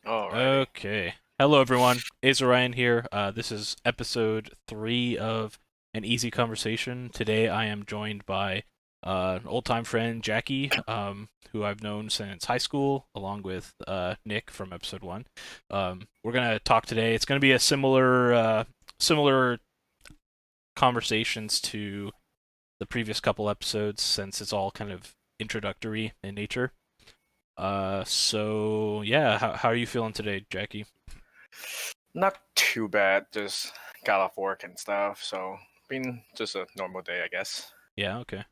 Alrighty. Okay. Hello, everyone. Ryan here. This is episode 3 of An Easy Conversation. Today I am joined by an old-time friend, Jacky, who I've known since high school, along with Nick from episode 1. We're going to talk today. It's going to be a similar conversations to the previous couple episodes, since it's all kind of introductory in nature. So yeah, how are you feeling today, Jacky? Not too bad. Just got off work and stuff. So been just a normal day, I guess. Yeah, okay.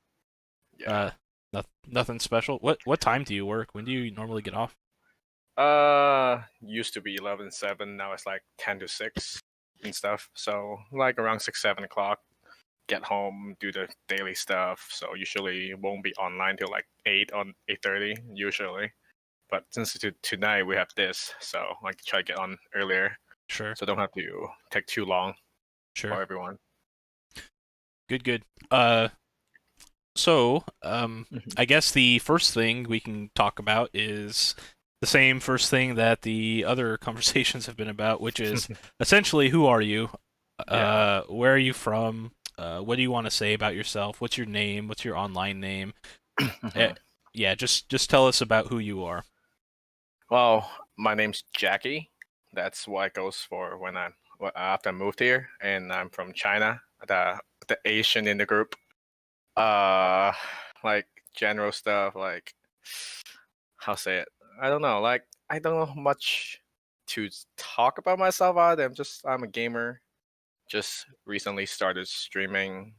Yeah. Uh, nothing special. What time do you work? When do you normally get off? Used to be 11-7. Now it's like 10 to 6 and stuff. So like around 6-7 o'clock, get home, do the daily stuff. So usually won't be online till like 8 on 8:30 usually. But since tonight we have this, so I can try to get on earlier, Sure, so don't have to take too long sure. for everyone. Good, good. Uh, so Mhm. I guess the first thing we can talk about is the same first thing that the other conversations have been about, which is essentially who are you? Yeah. Where are you from? What do you want to say about yourself? What's your name? What's your online name? Eh, yeah, just tell us about who you are. Well, my name's Jacky. That's what it goes for when after I moved here, and I'm from China, the Asian in the group. Uh, like general stuff, like how say it? I don't know. Like I don't know much to talk about myself. I'm a gamer. Just recently started streaming.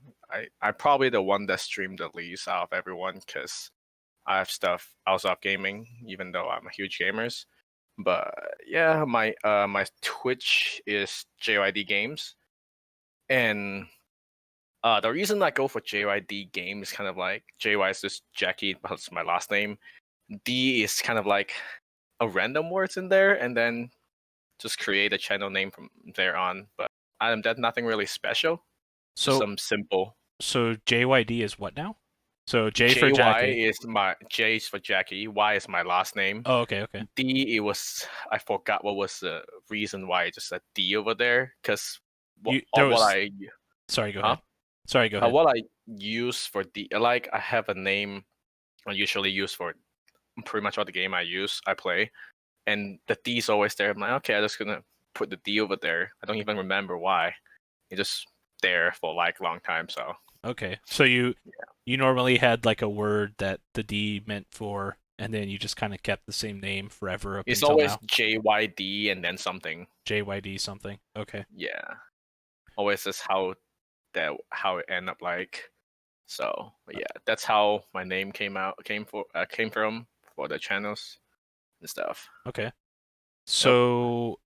I'm probably the one that streamed the least out of everyone because I have stuff outside of gaming, even though I'm a huge gamers. But yeah, my Twitch is JYD Games, and the reason I go for JYD Game is kind of like JY is just Jackie, that's my last name. D is kind of like a random words in there, and then just create a channel name from there on. But that's nothing really special, just So some simple. so JYD is what now? So J for JY Jackie. is my J is for Jackie, Y is my last name. Oh, okay, okay. D, it was I forgot what was the reason why I just said D over there because You there what was I Sorry, go huh ahead. Sorry, go ahead. what I use for D, like I have a name I usually use for pretty much all the game I play, and the D is always there. I'm like, okay, I'm just gonna put the D over there. I don't even remember why. It's just there for like a long time. So Okay. So you normally had like a word that the D meant for, and then you just kind of kept the same name forever up it's until always now. JYD and then something. JYD something. Okay. Yeah, always is how it end up like. So but yeah, that's how my name came from for the channels and stuff. Okay. Yep. So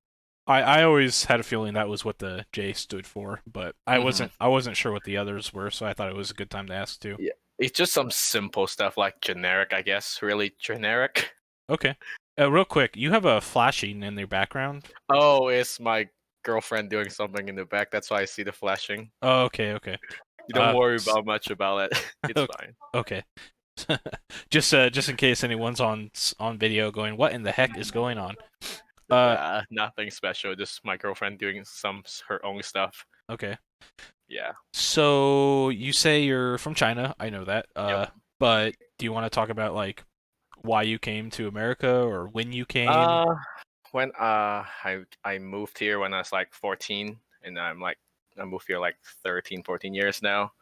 I always had a feeling that was what the J stood for, but hmm I wasn't sure what the others were, so I thought it was a good time to ask too. Yeah, it's just some simple stuff like generic, I guess. Really generic. Okay. Real quick, you have a flashing in your background. Oh, it's my girlfriend doing something in the back. That's why I see the flashing. Oh, okay, okay. You don't Uh, worry s- about much about it. It's fine. okay. Just in case anyone's on video going, what in the heck is going on? Uh, Nothing special. Just my girlfriend doing some her own stuff. okay. Yeah. So you say you're from China. I know that. Yep. But do you want to talk about like why you came to America or when you came? Uh, when I moved here when I was like 14, and I moved here like 13, 14 years now.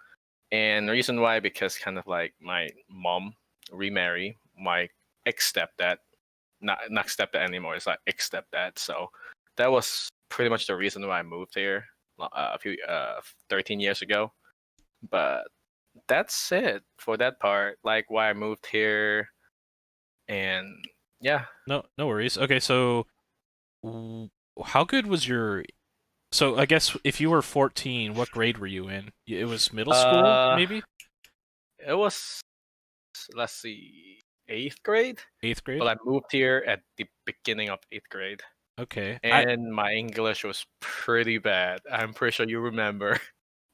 And the reason why, because kind of like my mom remarried my ex stepdad, not stepdad anymore. It's like ex stepdad. So that was pretty much the reason why I moved here a few 13 years ago. But that's it for that part. Like why I moved here, and yeah. No worries. Okay, so how good was your So I guess if you were 14, what grade were you in? It was middle school, Uh, maybe? it was, let's see, eighth grade. 8th grade? But I moved here at the beginning of eighth grade, Okay. and my English was pretty bad. I'm pretty sure you remember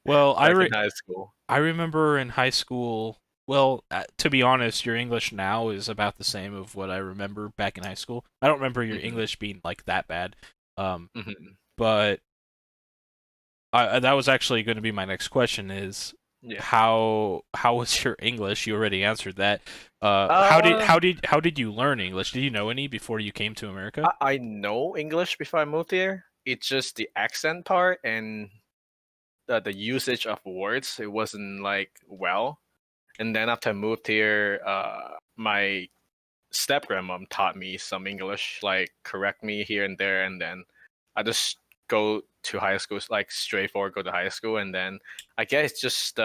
Well, back in high school. I remember in high school Well, to be honest, your English now is about the same of what I remember back in high school. I don't remember your Hmm. English being like that bad. Um, Hmm. but that was actually going to be my next question is Yeah. how was your English? You already answered that. How did Uh, how did you learn English? Did you know any before you came to America? I know English before I moved here. It's just the accent part and the usage of words. It wasn't like well. And then after I moved here, my step grandmom taught me some English, like correct me here and there, and then I just go to high school, like straightforward go to high school, and then I guess just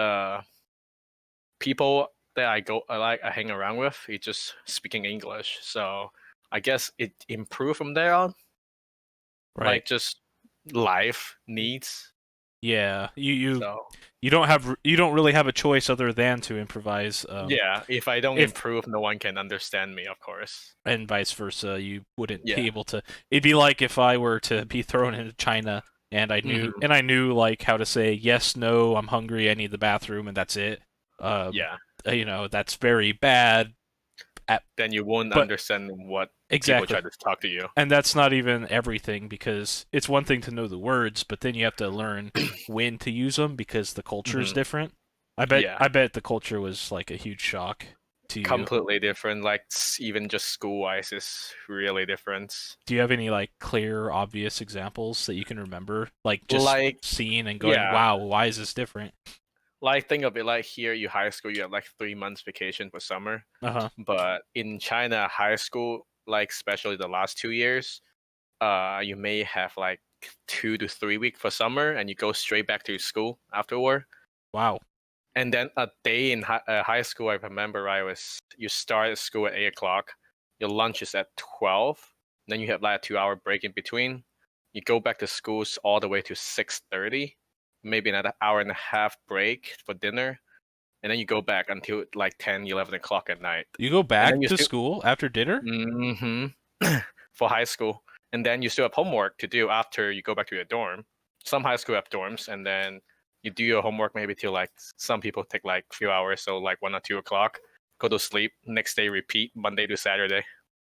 people that I hang around with, it's just speaking English. So I guess it improved from there on, Right. like just life needs. Yeah. So You don't really have a choice other than to improvise. yeah, if I don't If improve, no one can understand me, of course. and vice versa, you wouldn't be Yeah. able to. It'd be like if I were to be thrown into China Hmm. and I knew like how to say yes, no, I'm hungry, I need the bathroom, and that's it. Um, Yeah. that's very bad. At, Then you won't but understand what people exactly, try to talk to you. and that's not even everything because it's one thing to know the words, but then you have to learn when to use them because the culture is Hmm. different. Yeah. I bet the culture was like a huge shock to you. Completely different. Like even just school wise is really different. Do you have any like clear, obvious examples that you can remember? Like just Like seeing and going, yeah, wow, why is this different? like think of it like here you high school you have like 3 months vacation for summer, Uh-huh. but in China high school, like especially the last 2 years, you may have like 2 to 3 weeks for summer, and you go straight back to school afterward. Wow. And then a day in high school, I remember I was you start at school at 8 o'clock, your lunch is at 12, then you have like a 2 hour break in between. You go back to schools all the way to 6:30, maybe another hour and a half break for dinner, and then you go back until like 10, 11 o'clock at night. You go And then back you to still school after dinner? hmm for high school, and then you still have homework to do after you go back to your dorm. Some high school have dorms, and then you do your homework maybe till like some people take like a few hours, so like 1 or 2 o'clock. Go to sleep. Next day, repeat Monday to Saturday.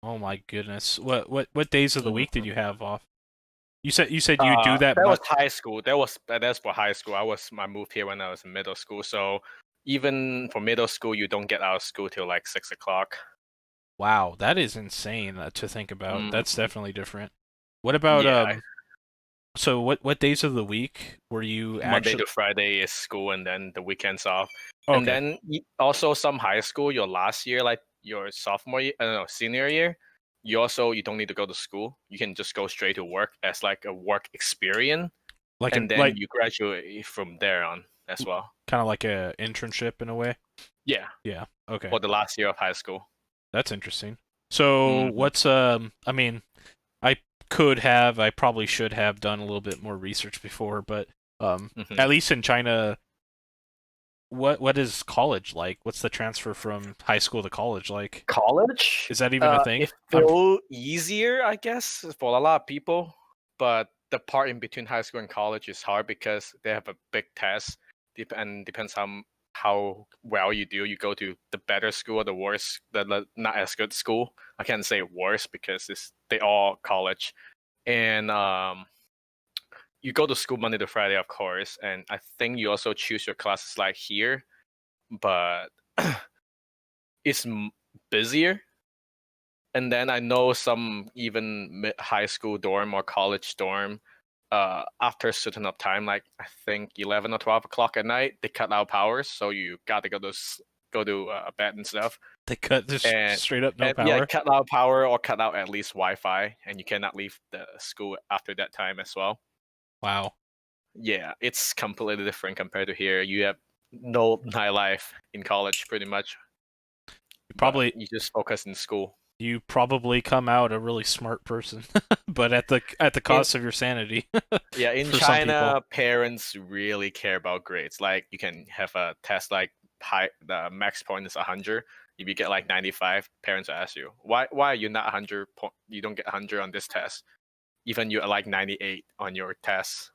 Oh my goodness. What days of the week did Mhm. you have off? You said you do that That was much. high school. That's for high school. I moved here when I was in middle school, so even for middle school, you don't get out of school till like 6 o'clock. Wow, that is insane to think about. That's Mhm. definitely different. What about Yeah, so what days of the week were you Monday actually to Friday is school, and then the weekends off. And Okay. then also some high school, your last year, like your sophomore year, no, senior year, you don't need to go to school. You can just go straight to work as like a work experience, Like and an then like you graduate from there on as well. kind of like a internship in a way? Yeah, Yeah. Okay. for the last year of high school. That's interesting. So Hmm. what's I mean, I probably should have done a little bit more research before, but Hmm. at least in China, what is college like? What's the transfer from high school to college like? College, Is that even a thing? it feel easier, I guess, for a lot of people. But the part in between high school and college is hard because they have a big test, and depends how well you do. You go to the better school or the worse, the not as good school. I can't say worse because they all college, and you go to school Monday to Friday, of course. And I think you also choose your classes like here, but it's busier. And then I know some even high school dorm or college dorm, after a certain of time, like I think 11 or 12 o'clock at night, they cut out powers, so you got to go to bed and stuff. They cut just And straight up no and yeah, power? cut out power or cut out at least Wi-Fi, and you cannot leave the school after that time as well. Wow. Yeah, it's completely different compared to here. You have no nightlife in college, pretty much, You but probably you just focus in school. you probably come out a really smart person, but at the In cost of your sanity Yeah, in for some people. China, parents really care about grades. Like you can have a test like the max point is 100. If you get like 95, parents will ask you, why are you not 100 point, you don't get 100 on this test, even you are like 98 on your test.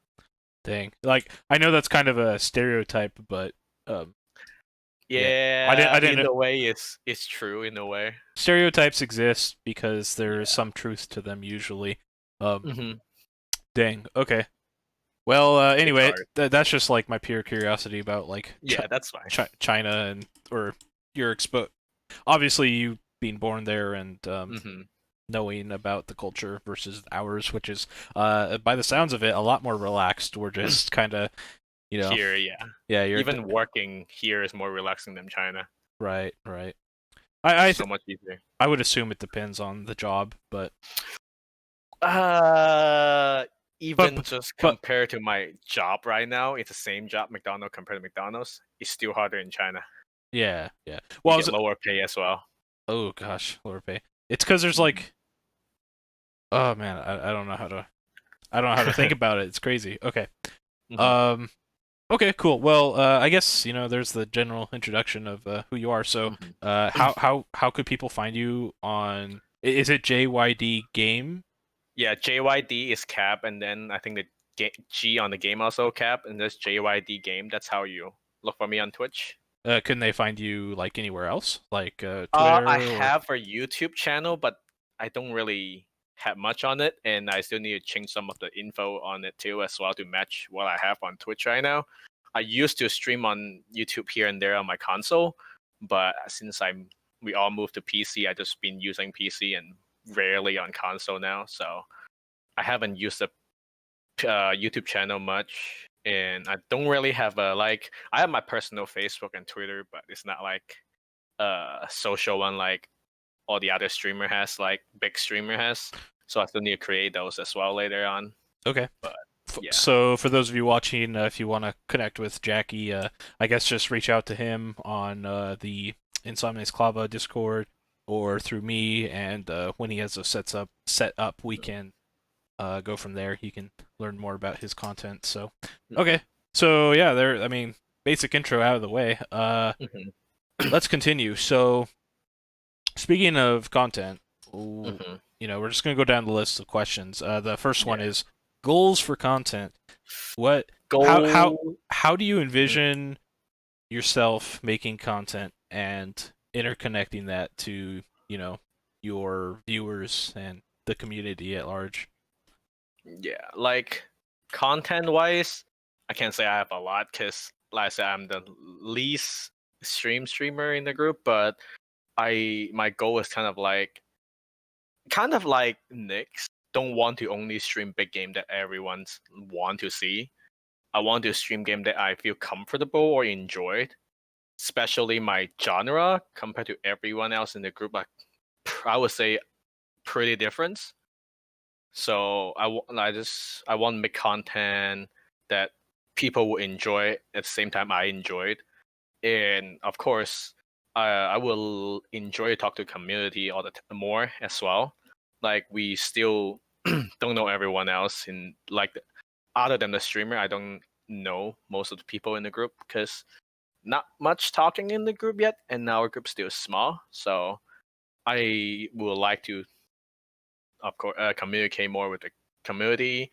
Dang. Like I know that's kind of a stereotype, but um Yeah, I in didn't. a way, it's true in a way. Stereotypes exist because there's Yeah. some truth to them usually. Um, Hmm. dang. Okay. Well, It's anyway, hard. that's just like my pure curiosity about like Yeah, that's fine. China and or your expo. Obviously, you being born there and Hmm. knowing about the culture versus ours, which is, by the sounds of it, a lot more relaxed. We're just kind of, you know, Here, yeah. yeah, Even working here is more relaxing than China. right, right. So much easier. I would assume it depends on the job, but Uh, even but just but compared to my job right now, it's the same job, McDonald's compared to McDonald's. It's still harder in China. yeah, yeah. You Well, get lower pay as well. oh gosh, lower pay. It's because there's Mhm. like, oh man, I don't know how to think about it. It's crazy. Okay. Mhm. Um. Okay. Cool. Well, I guess there's the general introduction of who you are. So, Mhm. how could people find you on? Is it JYD Game? Yeah, JYD is cap, and then I think the G on the game also cap, and there's JYD game. That's how you look for me on Twitch. Couldn't they find you like anywhere else, like I Twitter or? have a YouTube channel, but I don't really have much on it, and I still need to change some of the info on it too as well to match what I have on Twitch right now. I used to stream on YouTube here and there on my console, but since we all moved to PC, I just been using PC and rarely on console now. So I haven't used the YouTube channel much, and I don't really have a like. I have my personal Facebook and Twitter, but it's not like a social one like all the other streamer has, like big streamer has. So I still need to create those as well later on. Okay. But yeah, So for those of you watching, if you want to connect with Jacky, I guess just reach out to him on the Insomnia's Clava Discord or through me, and when he has those set up, we can go from there. He can learn more about his content. So hmm okay, so yeah, there. I mean, basic intro out of the way. hmm Let's continue. So speaking of content, hmm we're just gonna go down the list of questions. The first one yeah, is goals for content. What how how goal. how do you Mhm. envision yourself making content and interconnecting that to, your viewers and the community at large? Yeah, like content wise, I can't say I have a lot because, like I said, I'm the least streamer in the group. But my goal is kind of like Nick's. Don't want to only stream big game that everyone's want to see. I want to stream game that I feel comfortable or enjoyed, especially my genre compared to everyone else in the group. Like I would say pretty different. So I want to make content that people will enjoy at the same time I enjoyed, and of course, I will enjoy talk to community all the more as well. Like we still don't know everyone else in like other than the streamer. I don't know most of the people in the group because not much talking in the group yet, and our group's still small. So I would like to, of course, communicate more with the community.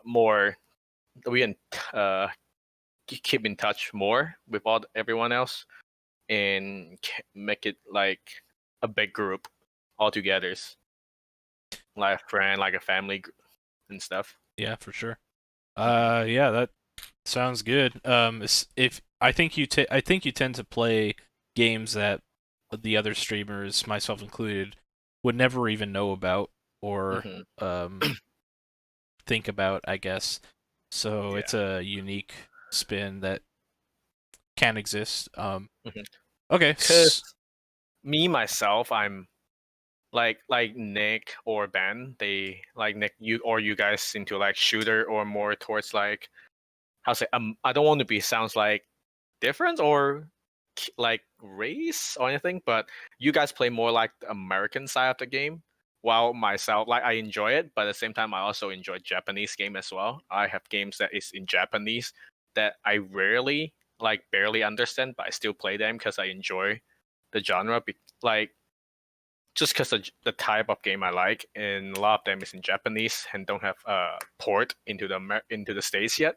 More we can uh, keep in touch more with everyone else and make it like a big group all together, like a friend, like a family and stuff. Yeah, for sure. Hmm. Yeah, that sounds good. If I think you tend to play games that the other streamers, myself included, would never even know about or Hmm. um think about, I guess. So Yeah. it's a unique spin that can exist. Hmm. Okay. Cause me myself, I'm like Nick or Ben. They like Nick, you guys seem to like shooter or more towards like how say I don't want to be sounds like different or like race or anything, but you guys play more like the American side of the game. While myself, like I enjoy it, but at the same time, I also enjoy Japanese game as well. I have games that is in Japanese that I rarely, like barely understand, but I still play them because I enjoy the genre. Like just because the type of game I like, and a lot of them is in Japanese and don't have port into the states yet.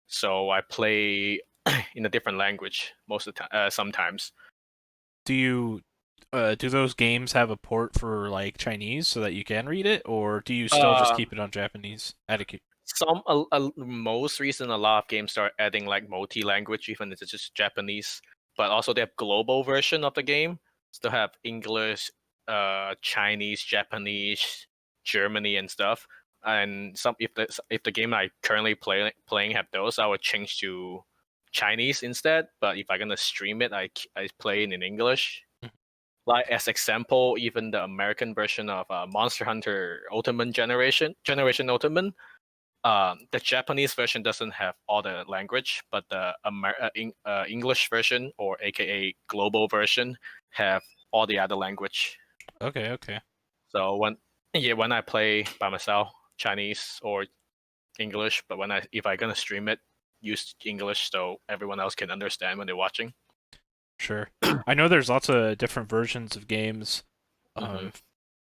So I play in a different language most of the time. Sometimes. Do you do those games have a port for like Chinese so that you can read it, or do you still just Um, keep it on Japanese? Etiquette. most recent a lot of games start adding like multi-language, even if it's just Japanese. But also they have global version of the game. Still have English, Chinese, Japanese, Germany, and stuff. And some if the game I currently playing have those, I would change to Chinese instead. But if I'm gonna stream it, I play it in English. Like as example, even the American version of Monster Hunter Ultimate Generation Ultimate, the Japanese version doesn't have all the language, but the English version, or AKA global version, have all the other language. Okay, okay. So when I play by myself, Chinese or English, but if I gonna stream it, use English so everyone else can understand when they're watching. Sure. I know there's lots of different versions of games, Hmm.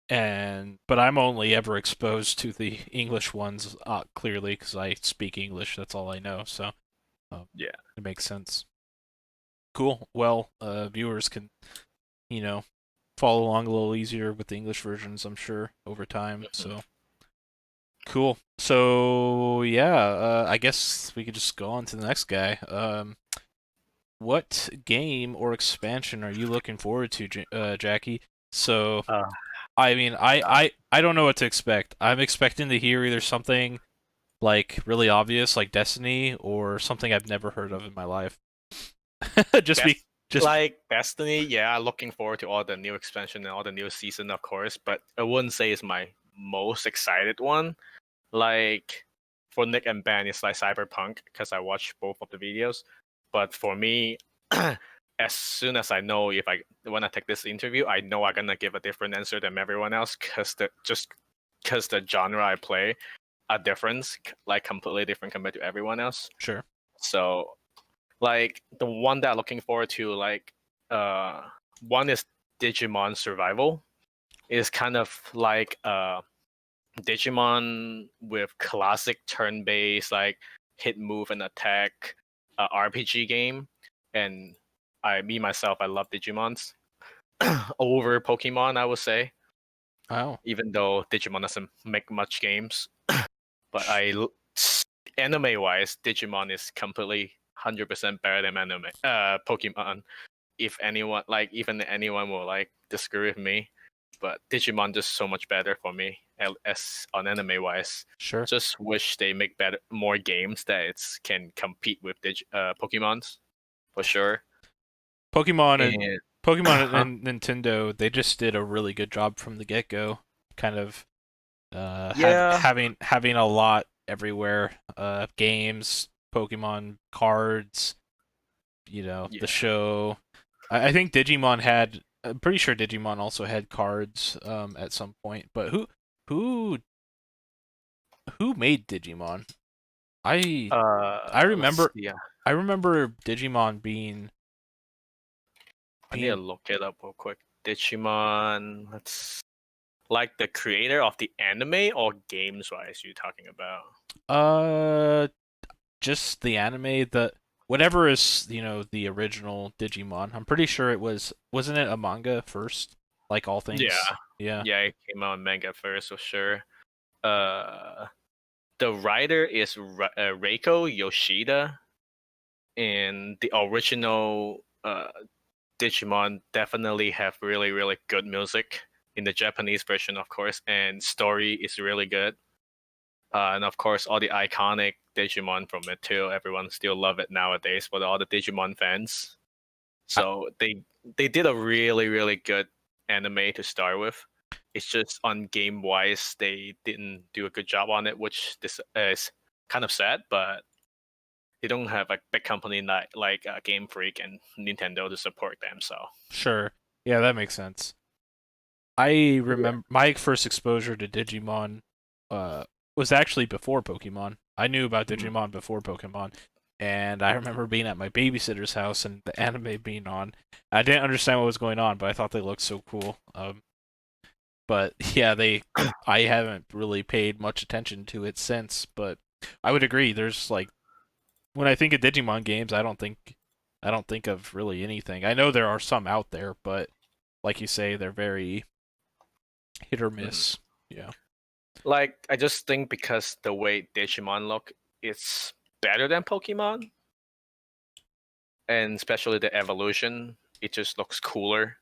um, but I'm only ever exposed to the English ones, clearly because I speak English. That's all I know. So Yeah. it makes sense. Cool. Well, viewers can, you know, follow along a little easier with the English versions, I'm sure, over time. Mhm. So cool. So yeah, I guess we could just go on to the next guy. What game or expansion are you looking forward to, Jacky? So, Uh, I mean, I don't know what to expect. I'm expecting to hear either something like really obvious, like Destiny, or something I've never heard of in my life. just Best be just like Destiny, yeah, looking forward to all the new expansion and all the new season, of course. But I wouldn't say it's my most excited one. Like for Nick and Ben, it's like Cyberpunk because I watched both of the videos. But for me, as soon as I know if I when I take this interview, I know I'm gonna give a different answer than everyone else because the genre I play are different, like completely different compared to everyone else. sure. So like the one that I'm looking forward to, like uh one is Digimon Survival. It's kind of like Digimon with classic turn-based like hit, move, and attack RPG game. And me myself, I love Digimons over Pokemon, I would say. Oh, Even though Digimon doesn't make much games, but sh- anime wise, Digimon is completely 100% better than Pokemon. If anyone like even anyone will like disagree with me, but Digimon just so much better for me as on anime wise. sure. Just wish they make more games that it's can compete with Pokemon's for sure. Pokemon and And Pokemon huh? and Nintendo, they just did a really good job from the get-go, kind of Yeah, having a lot everywhere. Games, Pokemon cards, the yeah, show. I think Digimon had. I'm pretty sure Digimon also had cards at some point. But who who made Digimon? I I let's remember see. I remember Digimon I need to being look it up real quick. Digimon. Let's like the creator of the anime or games wise you talking about? uh just the anime, the whatever is the original Digimon. I'm pretty sure it wasn't it a manga first, like all Yeah, things. Yeah. yeah, it came out in manga first for sure. Uh, the writer is Reiko Yoshida, and the original Digimon definitely have really really good music in the Japanese version, of course, and story is really good. And of course, all the iconic Digimon from it too. Everyone still love it nowadays for all the Digimon fans. I, So they did a really really good anime to start with. It's just on game wise they didn't do a good job on it, which this is kind of sad. But they don't have a big company like Game Freak and Nintendo to support them. So sure. Yeah, that makes sense. I yeah. remember my first exposure to Digimon uh, was actually before Pokemon. I knew about Mhm. Digimon before Pokemon, and I remember being at my babysitter's house and the anime being on. I didn't understand what was going on, but I thought they looked so cool. But yeah, I haven't really paid much attention to it since. But I would agree. There's like when I think of Digimon games, I don't think of really anything. I know there are some out there, but like you say, they're very hit or Mhm. miss. Yeah. Like I just think because the way Digimon look, it's better than Pokemon, and especially the evolution, it just looks cooler.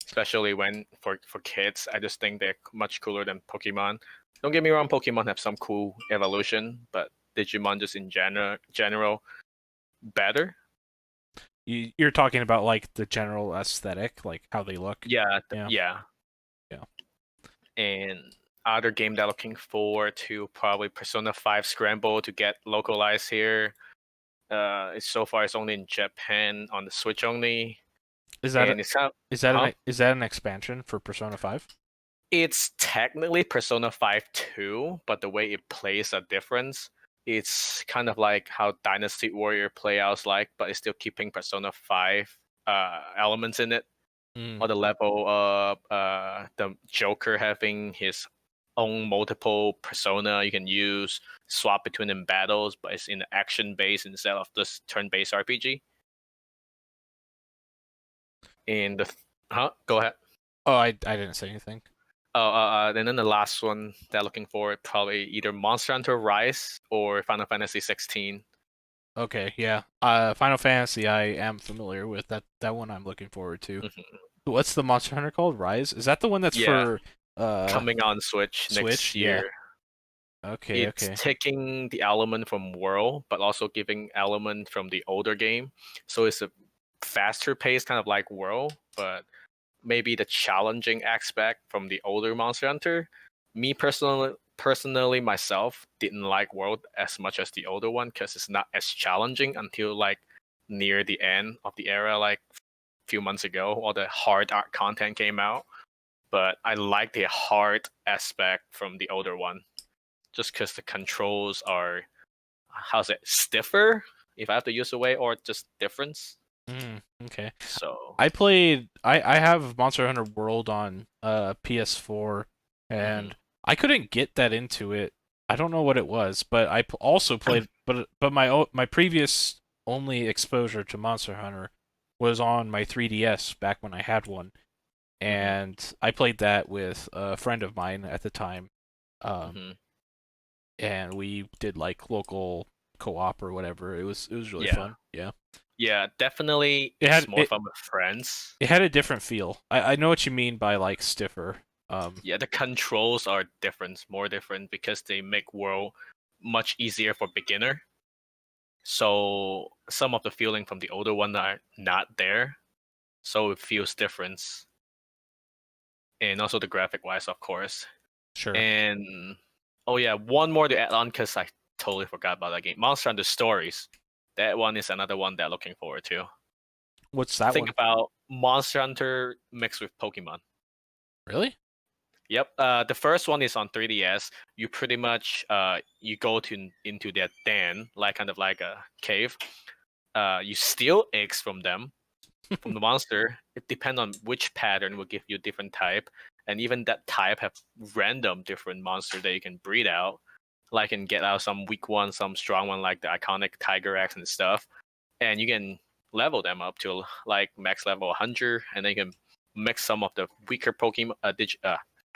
Especially when for kids, I just think they're much cooler than Pokemon. Don't get me wrong, Pokemon have some cool evolution, but Digimon just in general better. You're talking about like the general aesthetic, like how they look. Yeah, Yeah. yeah. Yeah. And other game that looking forward to probably Persona 5 Scramble to get localized here. So far it's only in Japan on the Switch only, Is that a, and it's kind of, huh? is that an expansion for Persona 5? It's technically Persona 5 2, but the way it plays a difference. It's kind of like how Dynasty Warrior playouts like, but it's still keeping Persona 5 elements in it. Mm. On the level of the Joker having his own multiple persona you can use, swap between in battles, but it's in the action base instead of this turn based RPG. In the huh? Go ahead. Oh, I didn't say anything. And then the last one that looking for probably either Monster Hunter Rise or Final Fantasy 16. Okay, yeah. Final Fantasy I am familiar with. That one I'm looking forward to. Mhm. What's the Monster Hunter called? Rise? Is that the one that's Yeah, for coming on Switch Switch? next Yeah. year. Okay, It's okay. taking the element from World, but also giving element from the older game. So it's a faster pace, kind of like World, but maybe the challenging aspect from the older Monster Hunter. Me personally myself didn't like World as much as the older one because it's not as challenging until like near the end of the era, like a few months ago, all the hard art content came out. But I like the hard aspect from the older one, just because the controls are, how's it, stiffer, if I have to use the way, or just difference. Okay. So, I have Monster Hunter World on PS4 mhm, and I couldn't get that into it. I don't know what it was, but also played but my previous only exposure to Monster Hunter was on my 3DS back when I had one, mhm, and I played that with a friend of mine at the time. Um, mhm. and we did like local co-op or whatever. It was really Yeah, fun. Yeah. yeah, definitely. It It's had more it fun with friends. it had a different feel. I know what you mean by like stiffer. Yeah, the controls are different, more different because they make world much easier for beginner. So some of the feeling from the older one are not there, so it feels different, and also the graphic wise, of course. Sure. And oh yeah, one more to add on because I totally forgot about that game. Monster Hunter Stories. That one is another one that I'm looking forward to. What's that Think one? about Monster Hunter mixed with Pokemon. Really? Yep. The first one is on 3DS. You pretty much you go to into that den, like kind of like a cave. You steal eggs from them, from the monster. It depends on which pattern will give you a different type, and even that type have random different monster that you can breed out. Like and get out some weak one, some strong one, like the iconic Tiger X and stuff, and you can level them up to like max level 100, and then you can mix some of the weaker Pokemon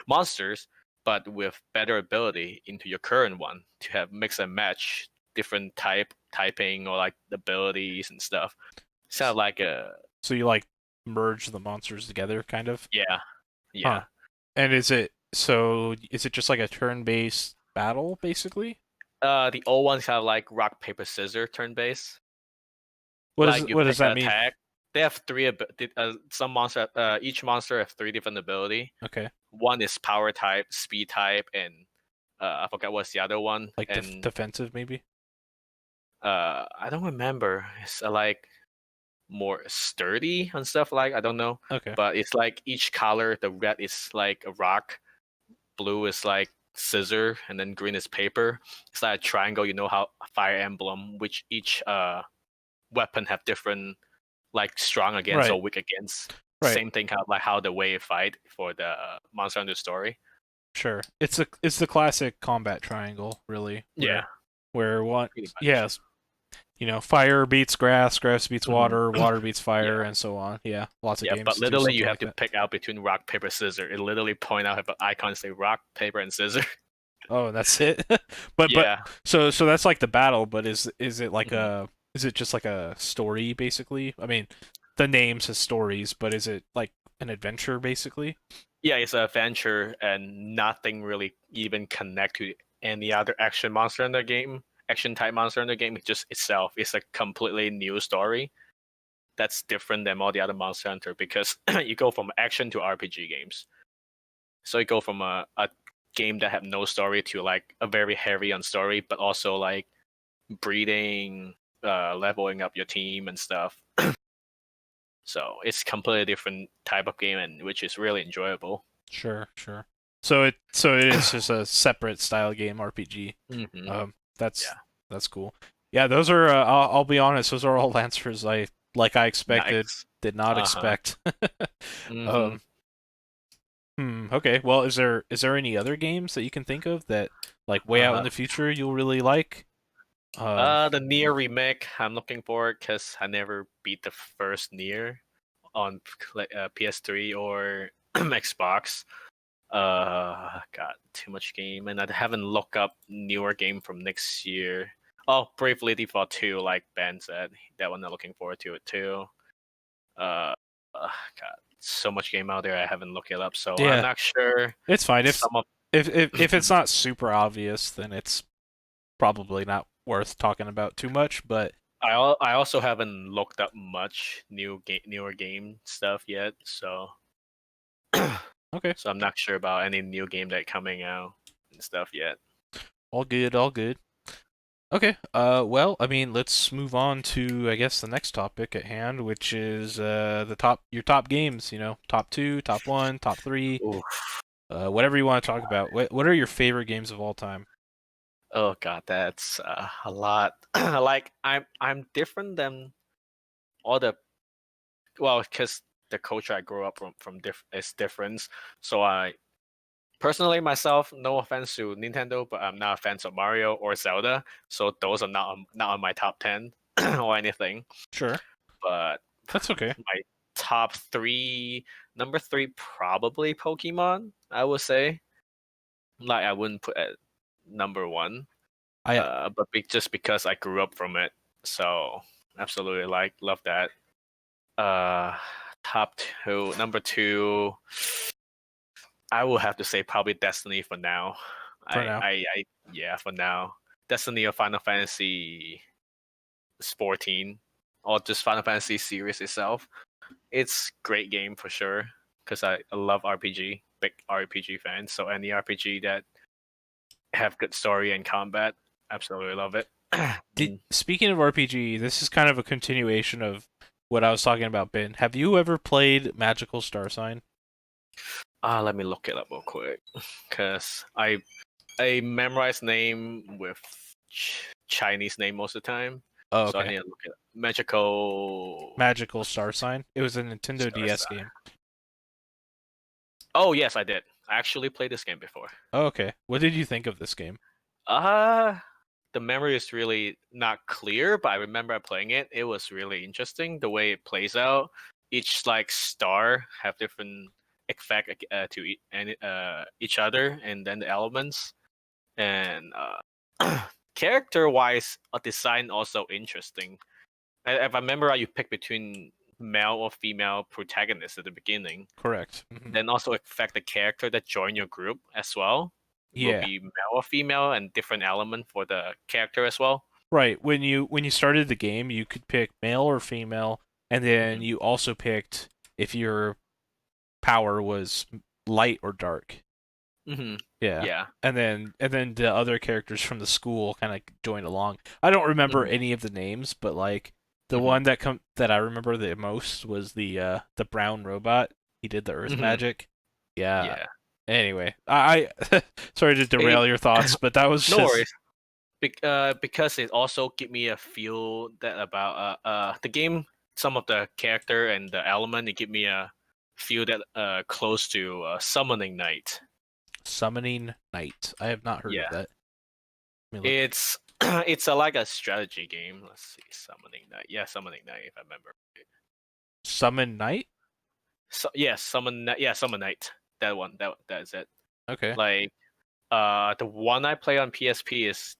monsters, but with better ability into your current one to have mix and match different typing or like abilities and stuff. Sound like a So you like merge the monsters together, kind of? yeah, Huh. yeah. And is it just like a turn-based battle, basically? The old ones have like rock paper scissors turn base. Like you What does pick that an mean? attack. They have some monster. Each monster have three different ability. Okay. One is power type, speed type, and I forgot what's the other one. Like And defensive maybe? I don't remember. It's like more sturdy and stuff like I don't know. Okay. But it's like each color. The red is like a rock, blue is like scissor, and then green is paper. It's like a triangle. You know how Fire Emblem, which each weapon have different like strong against Right. or weak against. Right. Same thing, kind of like how the way you fight for the Monster Hunter story. Sure. It's the classic combat triangle, really, Yeah, where one pretty much. yes, fire beats grass, grass beats Mhm. water, water beats fire, Yeah, and so on. Yeah, lots of yeah, but games do literally something you like have to that. pick out between rock, paper, scissors. It literally point out if an icon say rock, paper, and scissors. Oh, that's it. but Yeah. so that's like the battle, but is it like Mhm. is it just like a story basically? I mean, the name says stories, but is it like an adventure basically? Yeah, it's an adventure and nothing really even connect to any other action monster in the game. Action type monster in the game. It's just itself. It's a completely new story that's different than all the other Monster Hunter because you go from action to RPG games. So you go from a game that have no story to like a very heavy on story, but also like breeding, leveling up your team and stuff. So it's completely different type of game, and which is really enjoyable. Sure, sure. So it is just a separate style game RPG. Hmm. That's Yeah, that's cool. Yeah, those are. I'll be honest. Those are all answers I expected. nice. Did not Uh huh. expect. Hmm. um. Okay. Well, is there any other games that you can think of that like way out in Uh the future you'll really like? The Nier remake. I'm looking for it because I never beat the first Nier on PS3 or Xbox. Got too much game, and I haven't looked up newer game from next year. Oh, Bravely Default 2, like Ben said, that one I'm looking forward to it too. Uh, got so much game out there I haven't looked it up, so I'm Yeah, not sure. it's fine. If Some of if it's not super obvious, then it's probably not worth talking about too much. But I also haven't looked up much newer game stuff yet, so okay, so I'm not sure about any new game that coming out and stuff yet. all good, all good. Okay. Well, I mean, let's move on to, I guess, the next topic at hand, which is your top games. Top two, top one, top three, Ooh. whatever you want to talk about. What are your favorite games of all time? Oh god, that's a lot. Like I'm different than all the because the culture I grew up from is different. So I personally myself, no offense to Nintendo, but I'm not a fan of Mario or Zelda. So those are not on my top 10 or anything. Sure, But that's okay. my top three, number three, probably Pokemon. I would say. Like I wouldn't put it number one. I But just because I grew up from it, so absolutely like love that. Uh, top two, number two, I will have to say probably Destiny for now. for now. Yeah, for now, Destiny or Final Fantasy 14 or just Final Fantasy series itself. It's great game for sure because I love RPG, big RPG fan. So any RPG that have good story and combat, absolutely love it. Mm. Speaking of RPG, this is kind of a continuation of what I was talking about, Ben. Have you ever played Magical Star Sign? Let me look it up real quick, cause I memorize name with Chinese name most of the time, Oh, so I okay. need to look it up. Magical Magical Star Sign. It was a Nintendo Star DS Sign. game. Oh yes, I did. I actually played this game before. Oh, okay. What did you think of this game? Uh the memory is really not clear, but I remember playing it. It was really interesting the way it plays out. Each like star have different effect each other, and then the elements and character wise, a design also interesting. If I remember right, you pick between male or female protagonists at the beginning. Correct. Then also affect the character that join your group as well. Will Yeah. be male or female and different element for the character as well. Right. When you started the game, you could pick male or female, and then Hmm. you also picked if your power was light or dark. Hmm. Yeah. Yeah. And then the other characters from the school kind of joined along. I don't remember Hmm. any of the names, but like the Hmm. one that I remember the most was the brown robot. He did the earth Hmm. magic. Yeah. Yeah. Anyway, I sorry to It, derail your thoughts, but that was no just worries. Because it also give me a feel that about the game, some of the character and the element, it give me a feel that close to Summoning Night. Summoning Night. I have not heard of Yeah, that. Let me look. it's It's like a strategy game. Let's see, Summoning Night. Yeah, Summoning Night, if I remember. Summon Night? So yeah, Summon Night. Yeah, Summon Night. That one. That's it. Okay. Like, the one I play on PSP is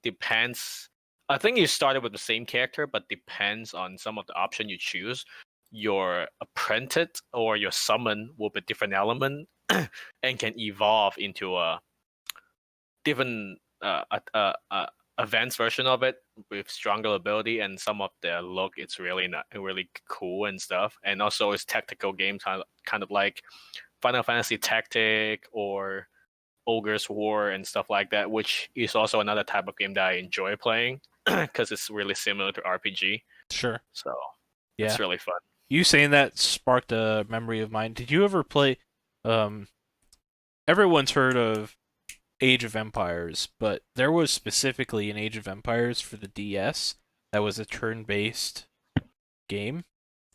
depends. I think you started with the same character, but depends on some of the option you choose. Your apprentice or your summon will be different element and can evolve into a different advanced version of it with stronger ability, and some of the look it's really not really cool and stuff. And also it's tactical games, kind of like Final Fantasy Tactic or Ogre's War and stuff like that, which is also another type of game that I enjoy playing because it's really similar to RPG. Sure. So Yeah. it's really fun. You saying that sparked a memory of mine. Did you ever play um everyone's heard of Age of Empires, but there was specifically an Age of Empires for the DS that was a turn-based game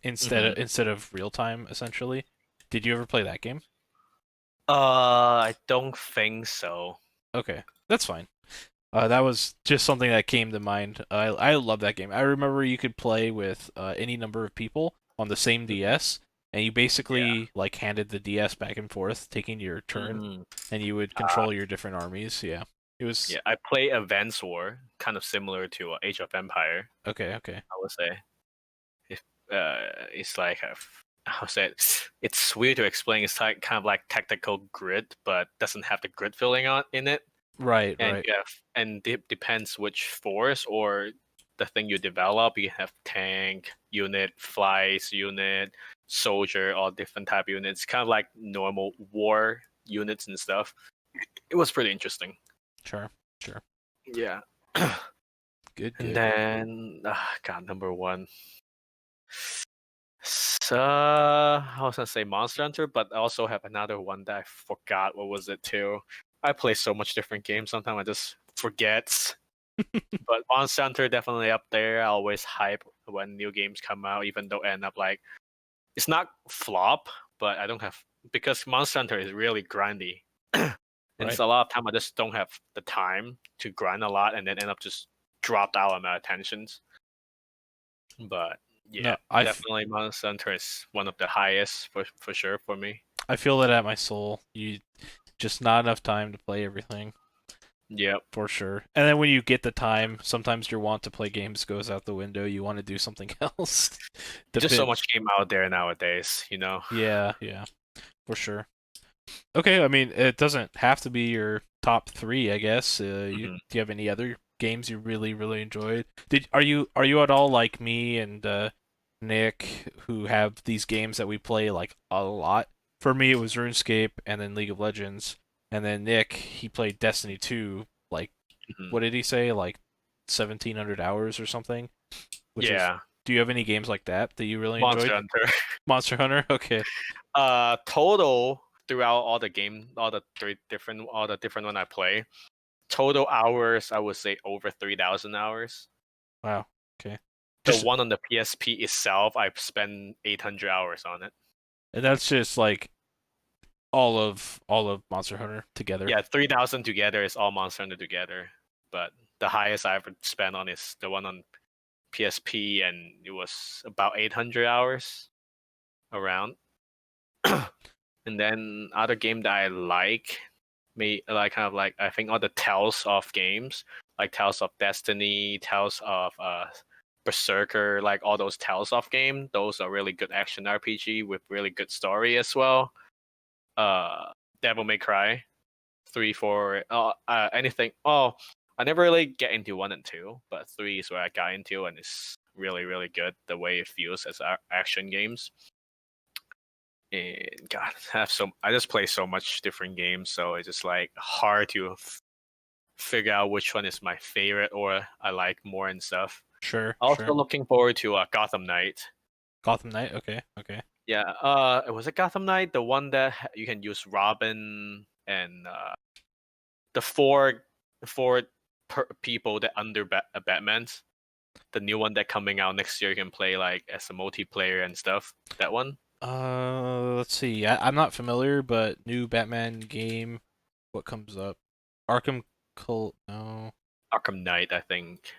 Hmm. instead of real time essentially. Did you ever play that game? I don't think so. Okay, that's fine. That was just something that came to mind. I love that game. I remember you could play with any number of people on the same DS, and you Yeah. basically like handed the DS back and forth, taking your turn, Mm. and you would control your different armies. Yeah, it was Yeah, I play Advance War, kind of similar to Age of Empire. okay. Okay, I would say if it's like how say it's weird to explain. It's like kind of like tactical grid, but doesn't have the grid feeling on in it. right, And right. you have, and it depends which force or the thing you develop. You have tank unit, flies unit, soldier, all different type units, kind of like normal war units and stuff. It was pretty interesting. Sure, sure. Yeah. Good, And good. then, God, number one. So, I was gonna say Monster Hunter, but I also have another one that I forgot what was it too. I play so much different games. Sometimes I just forget. But Monster Hunter definitely up there. I always hype when new games come out, even though end up like it's not flop, but I don't have because Monster Hunter is really grindy. And Right. so a lot of time I just don't have the time to grind a lot and then end up just dropped out on my attentions. But yeah, No, definitely Monster Hunter is one of the highest for sure for me. I feel it at my soul. You just not enough time to play everything. Yep. For sure. And then when you get the time, sometimes your want to play games goes out the window. You want to do something else. Just so Depend. much game out there nowadays, you know. Yeah, yeah, for sure. Okay, I mean, it doesn't have to be your top three, I guess. Hmm. Do you have any other games you really, really enjoyed? Are you at all like me and Nick, who have these games that we play like a lot? For me, it was RuneScape and then League of Legends, and then Nick, he played Destiny 2. Like, Hmm. what did he say? Like 1,700 hours or something? Which is. Yeah, Do you have any games like that that you really Monster enjoyed? Hunter. Monster Hunter. Okay. Total throughout all the game, all the different one I play, total hours I would say over 3,000 hours. Wow. Okay. The Just one on the PSP itself, I've spent 800 hours on it. and that's just like all of Monster Hunter together. Yeah, 3,000 together is all Monster Hunter together. But the highest I ever spent on is the one on PSP, and it was about 800 hours around. And then other game that I like, me like kind of like I think all the Tales of games, like Tales of Destiny, Tales of Berserker, like all those Tales of game. Those are really good action RPG with really good story as well. Uh, Devil May Cry, 3, 4, anything. Oh, I never really get into 1 and 2, but 3 is where I got into, and it's really really good the way it feels as action games. And God, I just play so much different games, so it's just like hard to figure out which one is my favorite or I like more and stuff. Sure, Also sure. looking forward to Gotham Knight. Gotham Knight. Okay, okay. Yeah, it was a Gotham Knight, the one that you can use Robin and the four people that under Batman's. The new one that coming out next year, you can play like as a multiplayer and stuff. That one. Let's see. I'm not familiar, but new Batman game. What comes up? Arkham Cult. No. Arkham Knight, I think.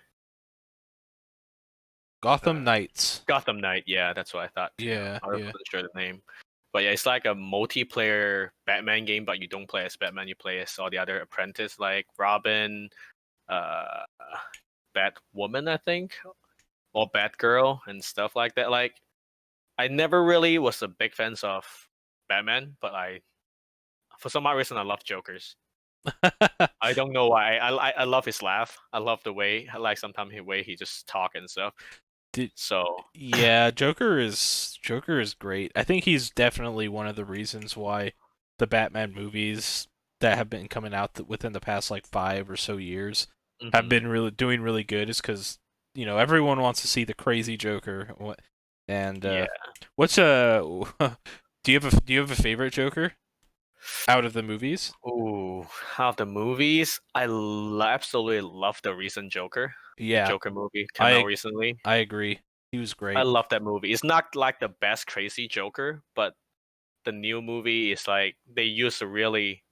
Gotham Knights. Gotham Knight, yeah, that's what I thought too. Yeah, I yeah. wasn't sure the name. But yeah, it's like a multiplayer Batman game, but you don't play as Batman, you play as all the other apprentice like Robin, uh Batwoman, I think, or Batgirl and stuff like that. Like I never really was a big fan of Batman, but for some odd reason I love Jokers. I don't know why. I love his laugh. I love the way, like sometimes the way he just talk and stuff. Did So Yeah, Joker is great. I think he's definitely one of the reasons why the Batman movies that have been coming out within the past like 5 or so years have mhm. been really doing really good is because everyone wants to see the crazy Joker. And Yeah. what's do you have a favorite Joker out of the movies? Ooh, out of the movies, absolutely love the recent Joker. The Yeah, Joker movie came out I recently. I agree. He was I great. love that movie. It's not like the best crazy Joker, but the new movie is like they use a really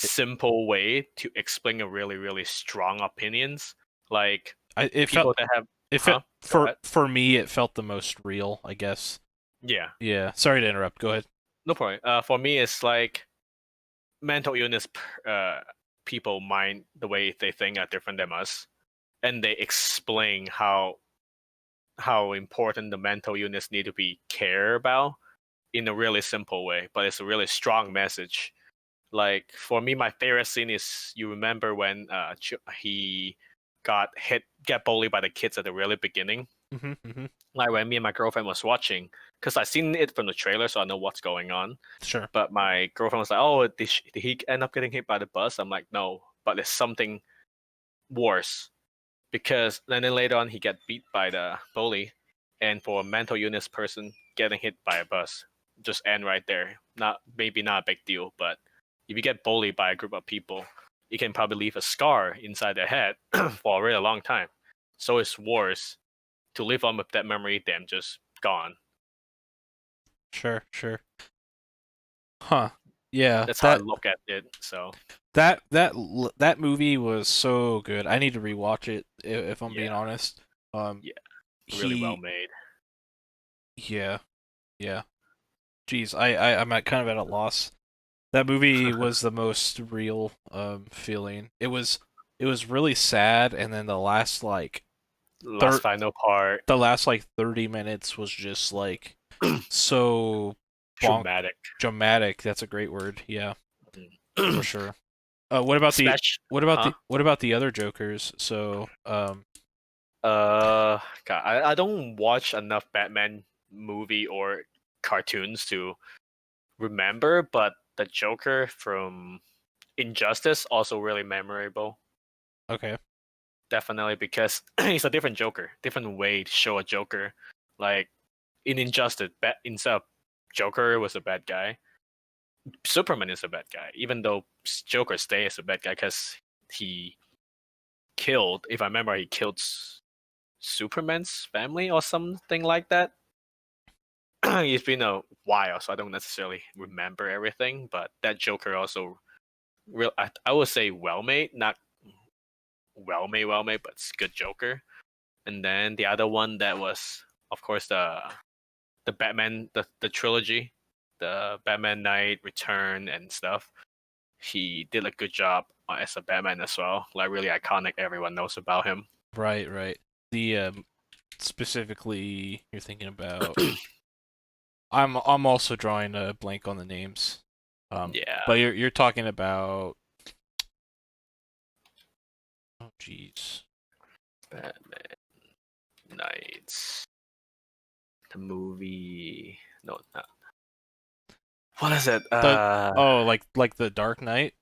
It, simple way to explain a really, really strong opinions. Like I it felt people that have, it felt huh? Go for ahead. for me it felt the most real, I guess. Yeah, Yeah. Sorry to interrupt. Go ahead. no problem. For me, it's like mental illness. People mind the way they think are different than us, and they explain how important the mental illness need to be cared about in a really simple way, but it's a really strong message. Like for me, my favorite scene is you remember when he get bullied by the kids at the really beginning. Hmm, hmm. Like when me and my girlfriend was watching, because I seen it from the trailer, so I know what's going on. Sure. But my girlfriend was like, "Oh, did he end up getting hit by the bus?" I'm like, "No, but there's something worse." Because then later on he get beat by the bully, and for a mental illness person getting hit by a bus just end right there. Not maybe not a big deal, but if you get bullied by a group of people, it can probably leave a scar inside their head for a really long time. So it's worse to live on with that memory than just gone. Sure, sure. Huh. Yeah, That's how I that look at it. So that that that movie was so good. I need to rewatch it if I'm being yeah, honest. Um yeah, really well he made. Yeah, yeah. Jeez, I'm kind of at a loss. That movie was the most real feeling. It was really sad, and then Last thir final part, the last like 30 minutes was just like so bonk dramatic. dramatic. That's a great word. Yeah, for Mm. sure. What about the Special, what about huh? the what about the other Jokers? So, God, I don't watch enough Batman movie or cartoons to remember, but the Joker from Injustice also really memorable. okay. Definitely because it's a different Joker, different way to show a Joker. Like in Injustice, instead of Joker was a bad guy, Superman is a bad guy. Even though Joker stays a bad guy because he killed, if I remember, he killed Superman's family or something like that. It's been a while, so I don't necessarily remember everything. But that Joker also, I would say well made, not well made, but it's good Joker. And then the other one that was, of course, the Batman, the trilogy, the Batman Knight Return and stuff. He did a good job as a Batman as well. Like really iconic. Everyone knows about him. Right, right. The specifically you're thinking about. I'm also drawing a blank on the names. Yeah, But you're talking about. Oh, jeez. Batman Knights, the movie. No, not. What is it? The like the Dark Knight.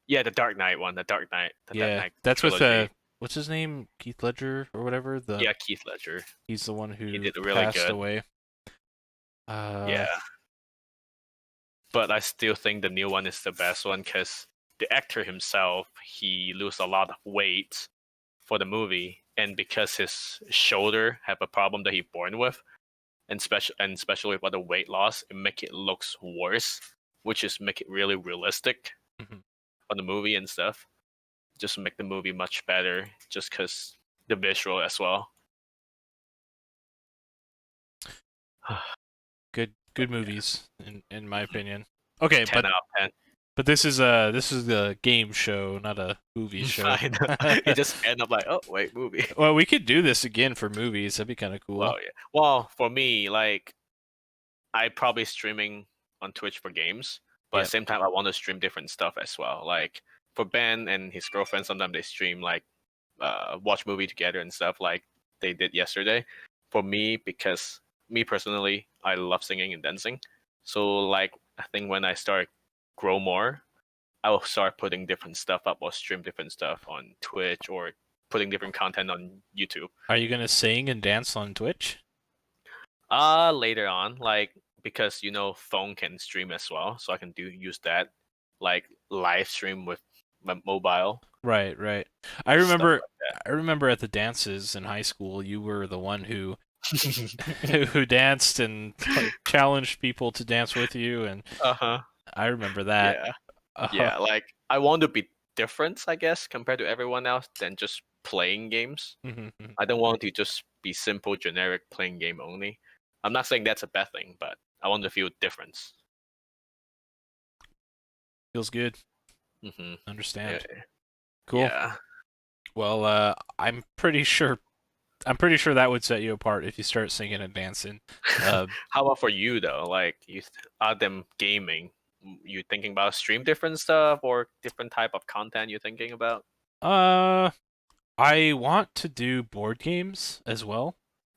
Yeah, the Dark Knight one. The Dark Yeah, Knight that's with trilogy. what's his name? Keith Ledger or whatever. Yeah, Keith Ledger. He's the one He who did really passed good. away. Uh, Yeah, but I still think the new one is the best one because the actor himself he lose a lot of weight for the movie, and because his shoulder have a problem that he born with, and especially about the weight loss, it make it looks worse, which is make it really realistic mhm. for the movie and stuff. just make the movie much better, just because the visual as well. Good movies in my opinion. Okay, 10 but out of 10. this is a game show, not a movie show. I know. It just end up like, oh wait, movie. Well, we could do this again for movies. That'd be kind of cool. Well, yeah. Well, for me, like, I probably streaming on Twitch for games, but at Yep. the same time, I want to stream different stuff as well. Like for Ben and his girlfriend, sometimes they stream like watch movie together and stuff like they did yesterday. For me, because me personally, I love singing and dancing. So like I think when I start grow more, I will start putting different stuff up or stream different stuff on Twitch or putting different content on YouTube. Are you gonna sing and dance on Twitch? Later on, like because phone can stream as well, so I can use that like live stream with my mobile Right, right. I stuff remember like I remember at the dances in high school, you were the one who that. who danced and like challenged people to dance with you, and Uh-huh. I remember that. Yeah. Yeah, like I want to be different, I guess, compared to everyone else than just playing games. Mhm, mhm. I don't want to just be simple, generic playing game only. I'm not saying that's a bad thing, but I want to feel difference. Feels good. Mm-hmm. Understand. Yeah. Cool. Yeah. Well, I'm pretty sure that would set you apart if you start singing and dancing. Uh, How about for you though? Like other than gaming, you thinking about stream different stuff or different type of content you're thinking about? uh, I want to do board games as well.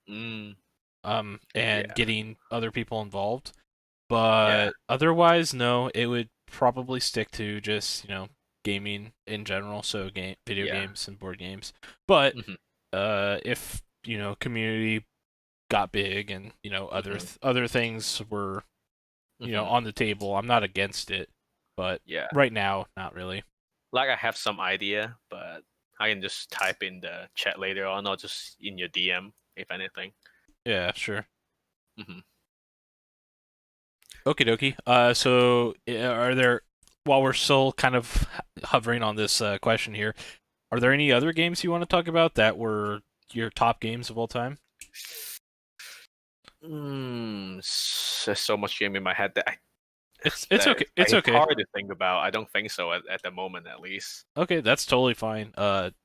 Mm, And yeah. getting other people involved. Yeah. But otherwise, no, it would probably stick to just, gaming in general, so video Yeah. games and board games. But Mm-hmm. if, community got big and, Mm-hmm. other things were, Mm-hmm. on the table, I'm not against it. But Yeah. right now, not really. Like I have some idea, but I can just type in the chat later on or just in your DM if anything. Yeah, sure. Mm-hmm. Okie dokie. So are there, while we're still kind of hovering on this question here, are there any other games you want to talk about that were your top games of all time? There's so much game in my head that It's that okay. It's it's okay. hard to think about. I don't think so at the moment, at least. Okay, that's totally fine.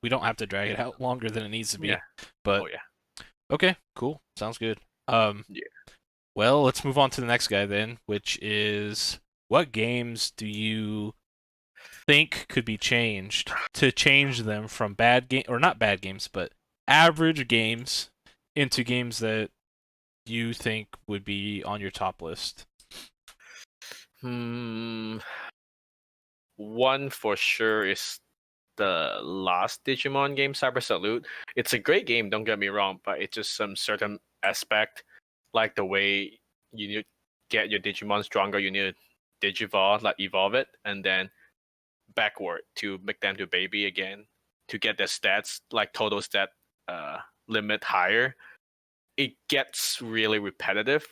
We don't have to drag it out longer than it needs to be. Yeah. But Oh yeah. okay, cool. Sounds good. Um, Yeah. well, let's move on to the next guy then, which is what games do you think could be changed to change them from bad game or not bad games, but average games into games that you think would be on your top list? One for sure is the last Digimon game, Cyber Salute. It's a great game, don't get me wrong, but it's just some certain aspect, like the way you need to get your Digimon stronger, you need to digivolve, like evolve it, and then backward to make them to baby again to get their stats, like total stat limit higher. It gets really repetitive,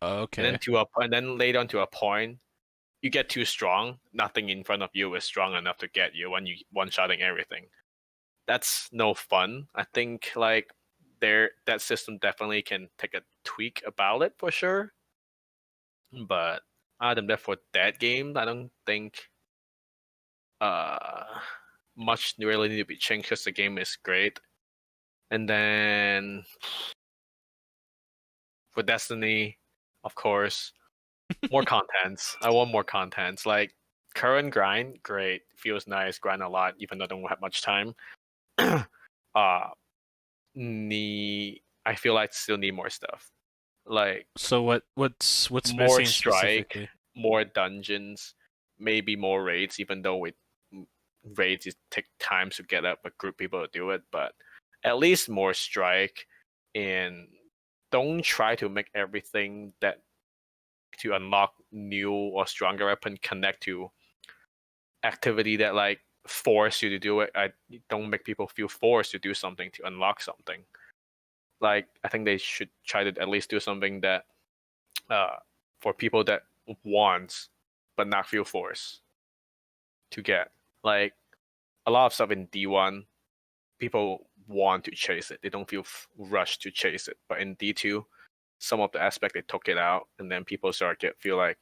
and then Okay. and then later on to a point you get too strong, nothing in front of you is strong enough to get you when you one-shotting everything. That's no fun. I think like that system definitely can take a tweak about it for sure. But other than that, for that game, I don't think uh much really need to be changed because the game is great. And then for Destiny, of course, more contents. I want more contents. Like current grind, great, feels nice, grind a lot, even though I don't have much time. uh, I feel like still need more stuff. Like So what's more missing strike, specifically? more dungeons, maybe more raids. Even though with raids it take time to get up a group of people to do it, but at least more strike, and don't try to make everything that to unlock new or stronger weapon connect to activity that like force you to do it. I don't make people feel forced to do something to unlock something. Like I think they should try to at least do something that uh for people that wants but not feel forced to get. Like a lot of stuff in D1, people want to chase it. They don't feel rushed to chase it. But in D2, some of the aspect they took it out, and then people start feel like,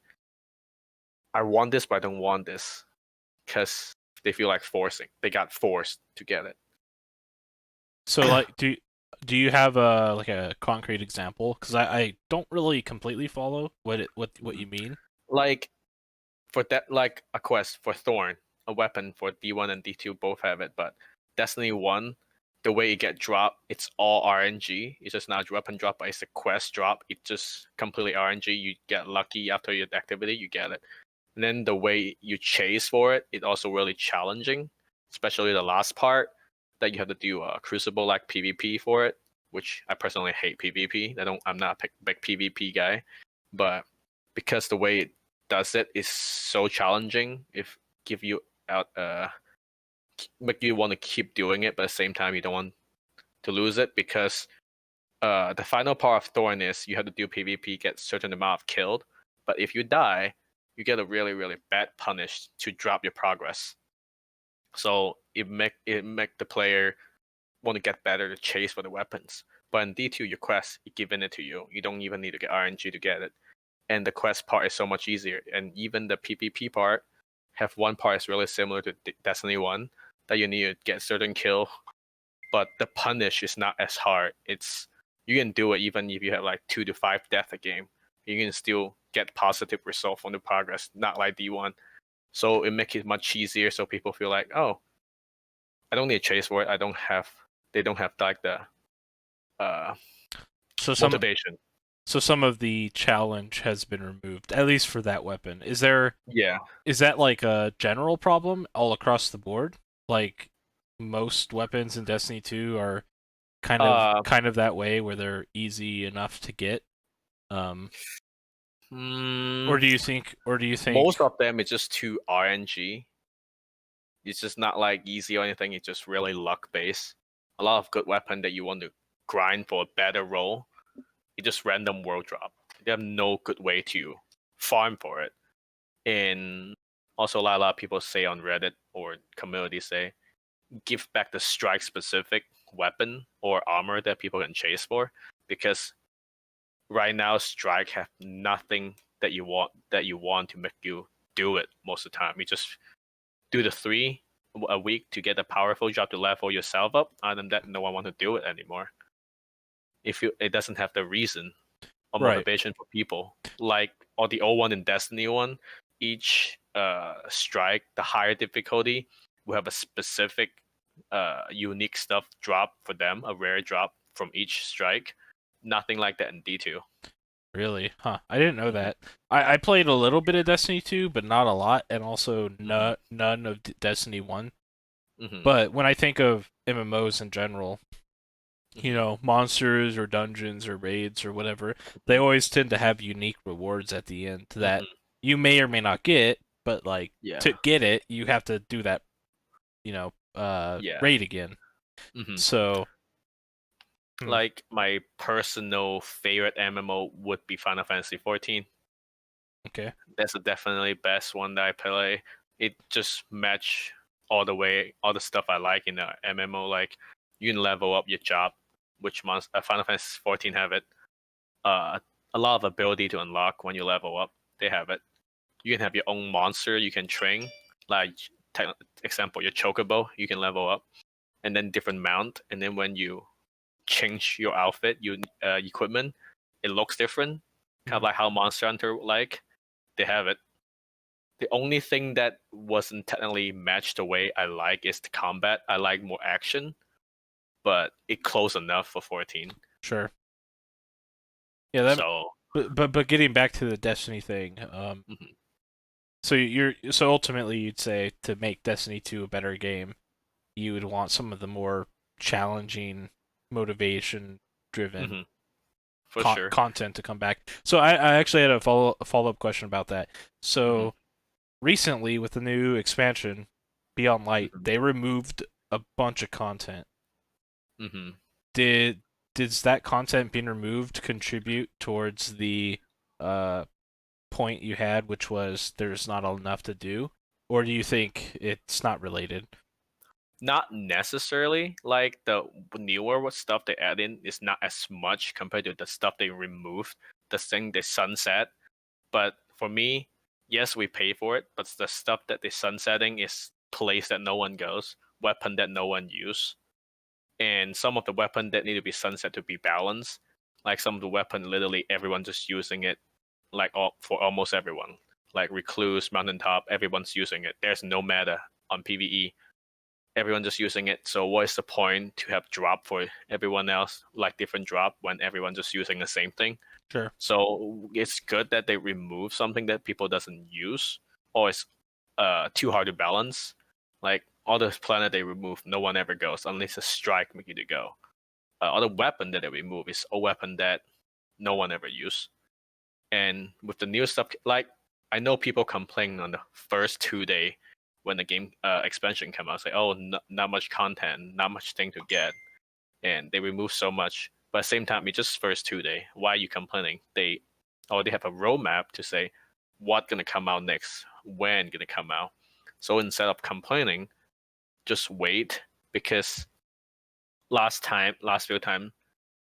I want this, but I don't want this, because they feel like forcing. They got forced to get it. So like, do you have a concrete example? Because I don't really completely follow what you mean. Like for that, like a quest for Thorn, a weapon for D1 and D2 both have it, but Destiny 1, the way it get dropped, it's all RNG. It's just not a weapon drop, but it's a quest drop. It's just completely RNG. You get lucky after your activity, you get it. And then the way you chase for it, it's also really challenging, especially the last part that you have to do a Crucible like PvP for it, which I personally hate PvP. I'm not a big PvP guy, but because the way it does it is so challenging, if give you out make you want to keep doing it, but at the same time you don't want to lose it, because the final part of Thorn is you have to do PvP, get certain amount of killed, but if you die, you get a really really bad punish to drop your progress. So it make the player want to get better to chase for the weapons. But in D2, your quest is given it to you. You don't even need to get RNG to get it. And the quest part is so much easier. And even the PvP part have one part is really similar to Destiny 1, that you need to get certain kill, but the punish is not as hard. It's you can do it even if you have like 2 to 5 death a game. You can still get positive result from the progress, not like D1. So it makes it much easier, so people feel like, oh, I don't need to chase for it. They don't have like the uh So some motivation. so some of the challenge has been removed, at least for that weapon. Yeah. Is that like a general problem all across the board? Like most weapons in Destiny 2 are Uh kind of that way where they're easy enough to get. Um, mm, or do you most think of them is just too RNG. It's just not like easy or anything. It's just really luck based. A lot of good weapon that you want to grind for a better role, it just random world drop. They have no good way to farm for it. And also, a lot of people say on Reddit or community say, give back the strike specific weapon or armor that people can chase for, because right now strike have nothing that you want to make you do it most of the time. You just do the 3 a week to get a powerful job to level yourself up. Other than that, no one want to do it anymore. If you, it doesn't have the reason or right? motivation for people. Like or the old one in Destiny 1, each strike, the higher difficulty, will have a specific unique stuff drop for them, a rare drop from each strike. Nothing like that in D2. Really? Huh. I didn't know Mm-hmm. that. I played a little bit of Destiny 2, but not a lot, and also Mm-hmm. none of Destiny 1. Mm-hmm. But when I think of MMOs in general, you Mm-hmm. know, monsters or dungeons or raids or whatever, they Mm-hmm. always tend to have unique rewards at the end that Mm-hmm. you may or may not get, but like Yeah. to get it, you have to do that, Yeah. raid again. Mm-hmm. So, hmm, Like my personal favorite MMO would be Final Fantasy 14. okay. That's the definitely best one that I play. It just match all the way, all the stuff I like in a MMO. Like you can level up your job, which Final Fantasy 14 have it. Uh, a lot of ability to unlock when you level up. They have it. You can have your own monster you can train. Like example, your chocobo, you can level up, and then different mount. And then when you change your outfit, your equipment, it looks different. Kind of Mhm. like how Monster Hunter like. They have it. The only thing that wasn't technically matched the way I like is the combat. I like more action, but it close enough for 14. Sure. Yeah, that So, but getting back to the Destiny thing, mhm, so ultimately you'd say to make Destiny 2 a better game, you would want some of the more challenging, motivation driven mhm, for sure. content to come back. So I actually had a follow up question about that. Mhm, So recently with the new expansion, Beyond Light, mhm, they removed a bunch of content. mhm. Did does that content being removed contribute towards the uh point you had, which was there's not enough to do, or do you think it's not related? Not necessarily. Like the newer stuff they add in is not as much compared to the stuff they removed, the thing they sunset. But for me, yes, we pay for it, but the stuff that they're sunsetting is place that no one goes, weapon that no one use, and some of the weapon that need to be sunset to be balanced. Like some of the weapon, literally everyone just using it, like for almost everyone. Like Recluse, Mountaintop, everyone's using it. There's no meta on PVE. Everyone just using it. So what is the point to have drop for everyone else, like different drop when everyone just using the same thing? Sure. So it's good that they remove something that people doesn't use, or it's too hard to balance. Like all the planet they remove, no one ever goes unless a strike make you to go. Other weapon that they remove is a weapon that no one ever use. And with the new stuff, like I know people complain on the first 2 day when the game expansion came out, say, "Oh, not much content, not much thing to get," and they remove so much. But at the same time, it's just first 2 day. Why are you complaining? They already have a roadmap to say what gonna come out next, when gonna come out. So instead of complaining, just wait because last few time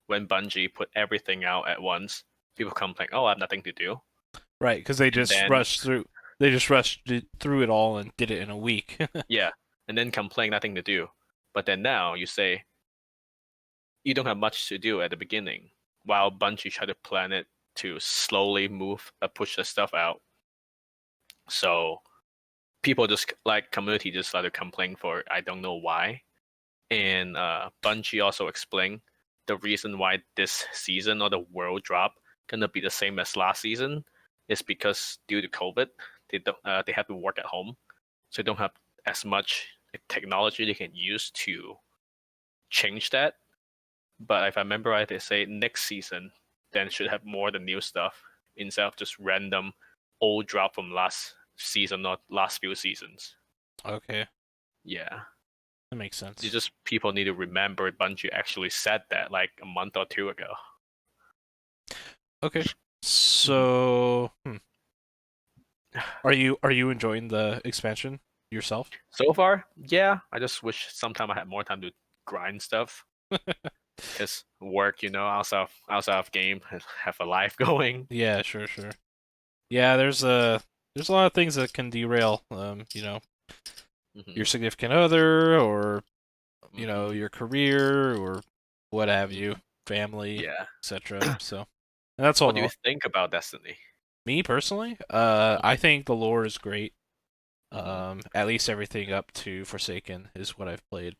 when Bungie put everything out at once, people complain, "Oh, I have nothing to do." Right, because they And just then rushed through. They just rushed through it all and did it in a week. yeah, and then complain nothing to do. But then now you say you don't have much to do at the beginning, while Bungie try to plan it to slowly move, push the stuff out. So people just like community just started complaining for I don't know why, and Bungie also explained the reason why this season or the world drop gonna be the same as last season is because due to COVID, they have to work at home, so they don't have as much technology they can use to change that. But if I remember right, they say next season then should have more the new stuff instead of just random old drop from last season or last few seasons. Okay, Yeah. that makes sense. It's just people need to remember Bungie actually said that like a month or two ago. Okay, Mhm. so are you enjoying the expansion yourself? So far, yeah. I just wish sometime I had more time to grind stuff. Because work, outside of game, have a life going. Yeah, sure, sure. Yeah, there's a lot of things that can derail, Hmm your significant other or hmm your career or what have you, family, Yeah. etc. So, and that's all. What do you think about Destiny? Me personally, I Hmm think the lore is great. hmm At least everything up to Forsaken is what I've played.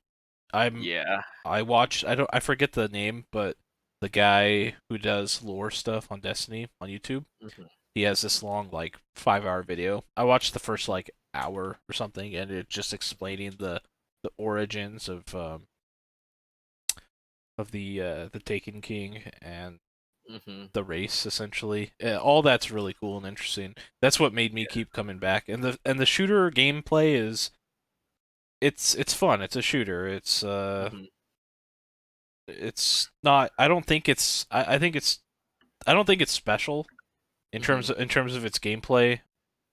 I'm Yeah. I watched I forget the name, but the guy who does lore stuff on Destiny on YouTube, hmm he has this long like 5 hour video. I watched the first like hour or something, and it just explaining the origins of the Taken King and hmm the race essentially. All that's really cool and interesting. That's what made me Yeah. keep coming back. And the shooter gameplay is it's fun. It's a shooter. hmm It's not. I don't think it's. I think it's. I don't think it's special hmm in terms of its gameplay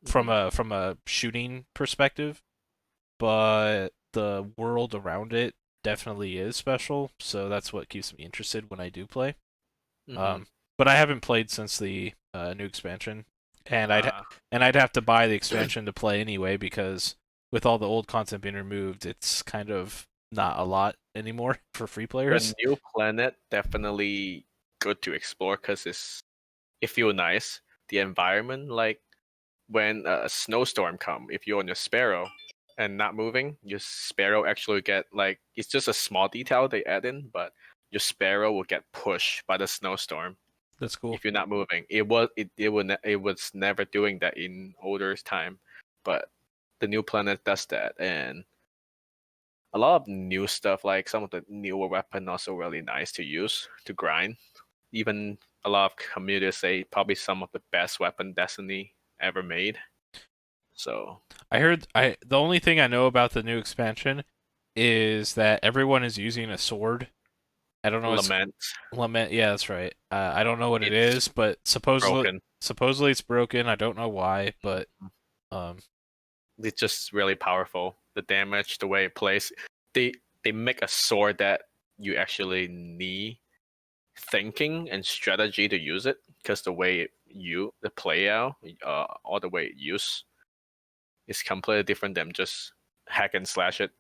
hmm from a shooting perspective, but the world around it definitely is special. So that's what keeps me interested when I do play. hmm Um, but I haven't played since the new expansion, and Uh, I'd have to buy the expansion to play anyway because with all the old content being removed, it's kind of not a lot anymore for free the players. new planet definitely good to explore because it feel nice. The environment, like when a snowstorm come, if you're on your sparrow and not moving, your sparrow actually get like it's just a small detail they add in, but your sparrow will get pushed by the snowstorm That's cool. if you're not moving. It was never doing that in older time, but the new planet does that, and a lot of new stuff like some of the newer weapon also really nice to use to grind. Even a lot of communities say probably some of the best weapon Destiny ever made. So I heard I the only thing I know about the new expansion is that everyone is using a sword. I don't know what's Lament, lament. Yeah, that's right. I don't know what it it's is, but broken. supposedly it's broken. I don't know why, but um It's just really powerful. The damage, the way it plays. they they make a sword that you actually need thinking and strategy to use it, because the play out, all the way it use is completely different than just hack and slash it.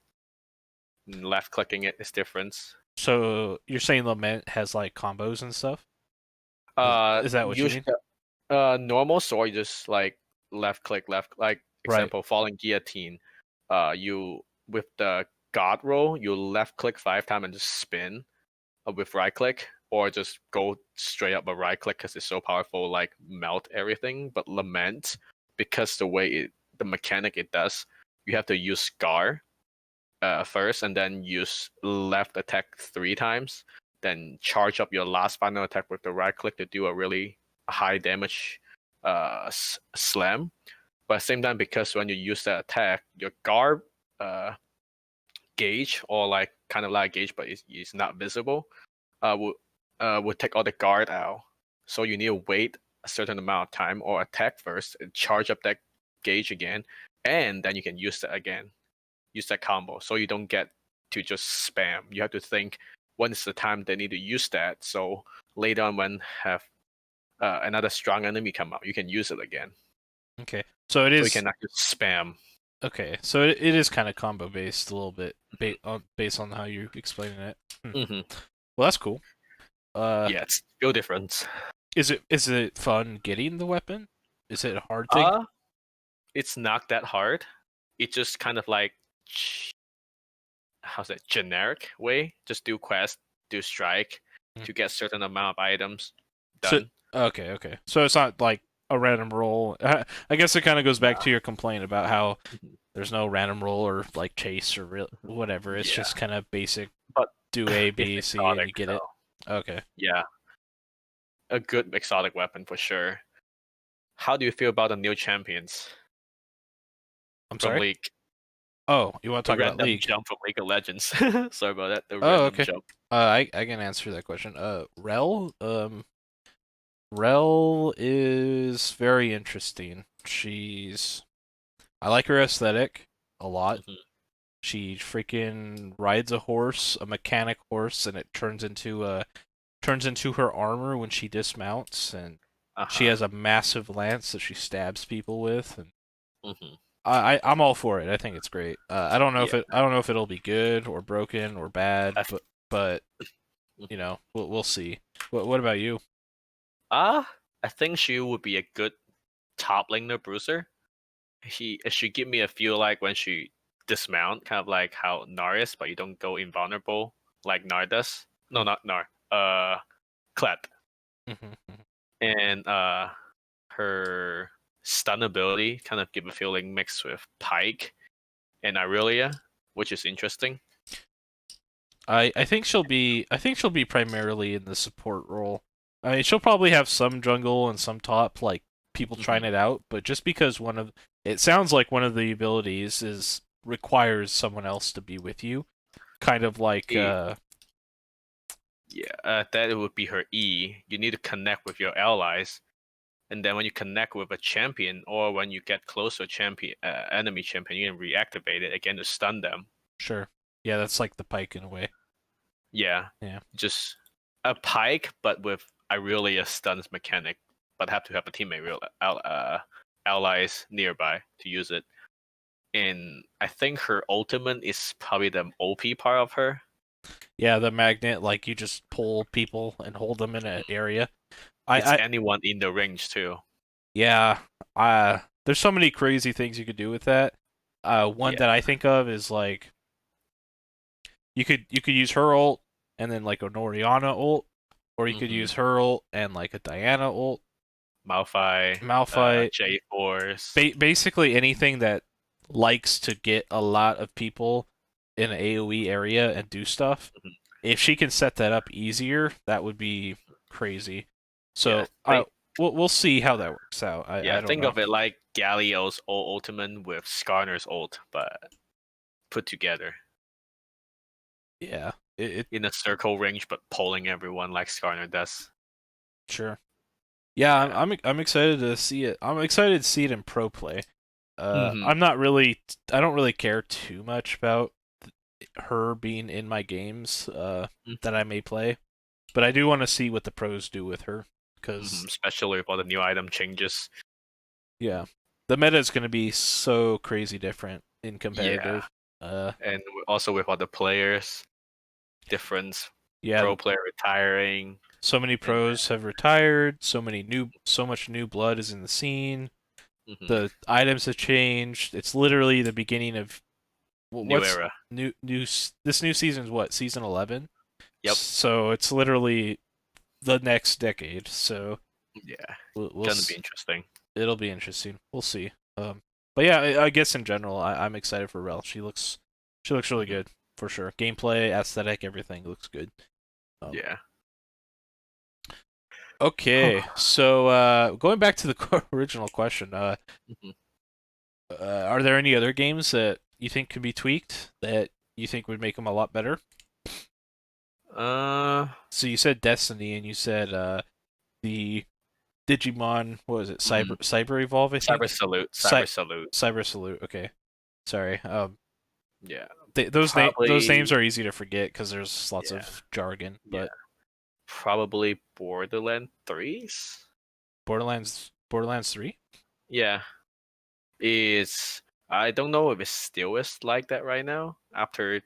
Left clicking it is different. So you're saying Lament has like combos and stuff? Is that what you Usually, mean? normal sword, you just like left, like Right. example, falling guillotine. You with the god roll, you left click 5 times and just spin with right click, or just go straight up a right click because it's so powerful, like melt everything. But Lament, because the mechanic it does, you have to use Scar first, and then use left attack 3 times, then charge up your last final attack with the right click to do a really high damage slam. But at the same time, because when you use that attack, your guard uh, gauge, or like kind of like gauge, but it's not visible, would take all the guard out. So you need to wait a certain amount of time or attack first, and charge up that gauge again, and then you can use that again. Use that combo, so you don't get to just spam. You have to think when is the time they need to use that. So later on, when have another strong enemy come up, you can use it again. Okay. So it So you is cannot just spam. okay. So it is kind of combo based a little bit based on how you're explaining it. Hmm. Well, that's cool. Yeah, it's still different. Is it fun getting the weapon? Is it a hard thing? Uh, it's not that hard. It's just kind of like how's that generic way. Just do quest, do strike Mm. to get certain amount of items So done. okay. So it's not like a random roll. I guess it kind of goes back Nah. to your complaint about how Mhm. there's no random roll or like chase or whatever. It's Yeah, just kind of basic. but Do A, it's B, C, and exotic, you get it. so Okay. yeah, a good exotic weapon for sure. How do you feel about the new champions I'm from sorry. League? Oh, you want to The talk about random League? jump from League of Legends. Sorry about that. The Oh, random okay. jump. I can answer that question. Rel is very interesting. I like her aesthetic a lot. Hmm. She freaking rides a horse, a mechanic horse, and it turns into her armor when she dismounts, and Uh she huh. has a massive lance that she stabs people with, and Hmm. I'm all for it. I think it's great. Yeah. I don't know if it'll be good or broken or bad, I but we'll see. What about you? I think she would be a good top laner bruiser. She give me a feel like when she dismount, kind of like how Nar is, but you don't go invulnerable like Nar does. No, not Nar. Kled. And her stun ability kind of give a feeling mixed with Pike and Irelia, which is interesting. I think she'll be primarily in the support role. I mean, she'll probably have some jungle and some top, like people trying Hmm. it out, but just because it sounds like one of the abilities is requires someone else to be with you, kind of like Yeah, that would be her E. You need to connect with your allies, and then when you connect with a champion, or when you get close to a champion, enemy champion, you can reactivate it again to stun them. sure. Yeah, that's like the pike in a way. Yeah, Yeah. just a Pike, but with Irelia stuns mechanic, but have to have a teammate, allies nearby to use it. And I think her ultimate is probably the OP part of her. Yeah, the magnet, like you just pull people and hold them in an area. It's I anyone in the range too. yeah, there's so many crazy things you could do with that. One Yeah. that I think of is like you could use her ult and then like a Noriana ult, or you could Hmm. use her ult and like a Diana ult, Malphite, Malphite, J Force. basically anything that likes to get a lot of people in an AOE area and do stuff. Mhm. If she can set that up easier, that would be crazy. Yeah, So we'll see how that works out. I don't think know. of it like Galio's ultimate with Skarner's ult, but put together Yeah, it in a circle range, but pulling everyone like Skarner does. sure. Yeah, Yeah. I'm excited to see it. I'm excited to see it in pro play. Hmm. I'm not really I don't really care too much about her being in my games that Mhm. I may play, but I do want to see what the pros do with her because Especially with all the new item changes. yeah, the meta is going to be so crazy different in Yeah, competitive. and also with other players, different Yeah, pro player retiring, so many and pros have retired. So much new blood is in the scene. mhm, The items have changed. It's literally the beginning of new what's era. this new season's what, season 11? Yep. So it's literally the next decade. So Yeah, we'll gonna be interesting. it'll be interesting. We'll see. But yeah, I guess in general, I'm excited for Rel. She looks really Mhm. good for sure. Gameplay, aesthetic, everything looks good. Um, Yeah. okay, so going back to the original question, Mhm. are there any other games that you think could be tweaked that you think would make them a lot better? Uh, So you said Destiny, and you said the Digimon. What was it? mhm. Cyber Evolve, I Cyber think. Salute. Cy Cyber Salute. Cyber Salute. Okay, sorry. Yeah. Those names Probably. are easy to forget because there's lots Yeah. of jargon. Yeah. But Probably Borderland 3s. Borderlands 3. Yeah. It's I don't know if it still is like that right now after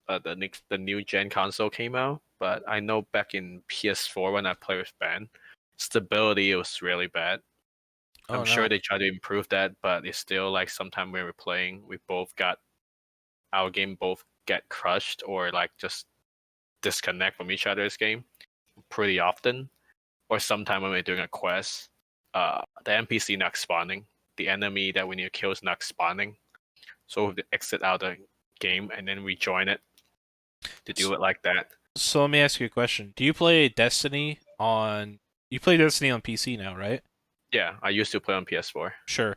the new gen console came out, but I know back in PS4 when I played with Ben, stability was really bad. Oh I'm sure no. they try to improve that, but it's still like sometime when we're playing, we both got our game both get crushed or like just disconnect from each other's game pretty often. Or sometime when we're doing a quest, the NPC not spawning, the enemy that we need to kill is not spawning, so we have to exit out the game and then rejoin it to do it like that. So let me ask you a question. Do you play Destiny on? You play Destiny on PC now, right? Yeah, I used to play on PS4. Sure.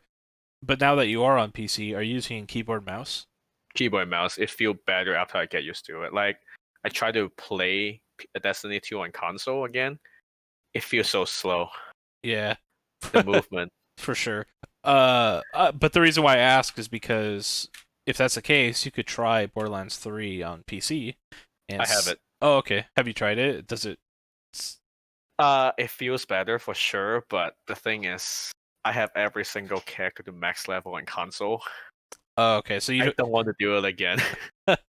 But now that you are on PC, are you using keyboard mouse? Keyboard and mouse, it feels better after I get used to it. Like I try to play Destiny 2 on console again. It feels so slow. Yeah, The movement. for sure. But the reason why I ask is because if that's the case, you could try Borderlands 3 on PC. I have it. Oh, okay. Have you tried it? Does it? It feels better for sure, but the thing is, I have every single character to max level in console. Oh, okay. So I you don't want to do it again. don't.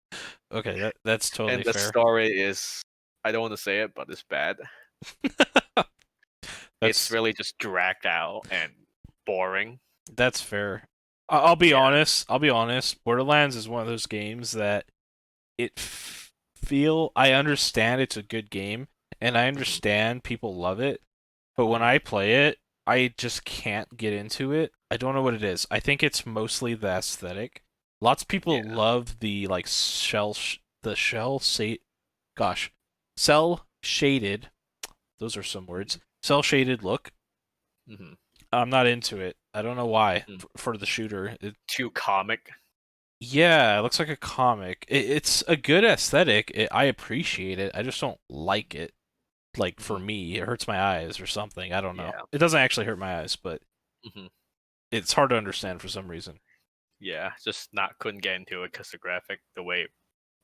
Okay, that's totally And the fair. story is, I don't want to say it, but it's bad. It's That's really just dragged out and boring. that's fair. I'll be Yeah. honest. I'll be honest. Borderlands is one of those games that feel I understand it's a good game and I Mhm, understand people love it, but when mhm. I play it, I just can't get into it. I don't know what it is. I think it's mostly the aesthetic. Lots of people Yeah. love the like the gosh, cell shaded. Those are some words. Cell shaded look. Mhm, I'm not into it. I don't know why. mhm. For the shooter, Too comic. yeah, it looks like a comic. It's a good aesthetic. I appreciate it. I just don't like it. Like for Mhm. me, it hurts my eyes or something. I don't know. Yeah. It doesn't actually hurt my eyes, but Mhm. it's hard to understand for some reason. Yeah. Just not couldn't get into it because the graphic, the way it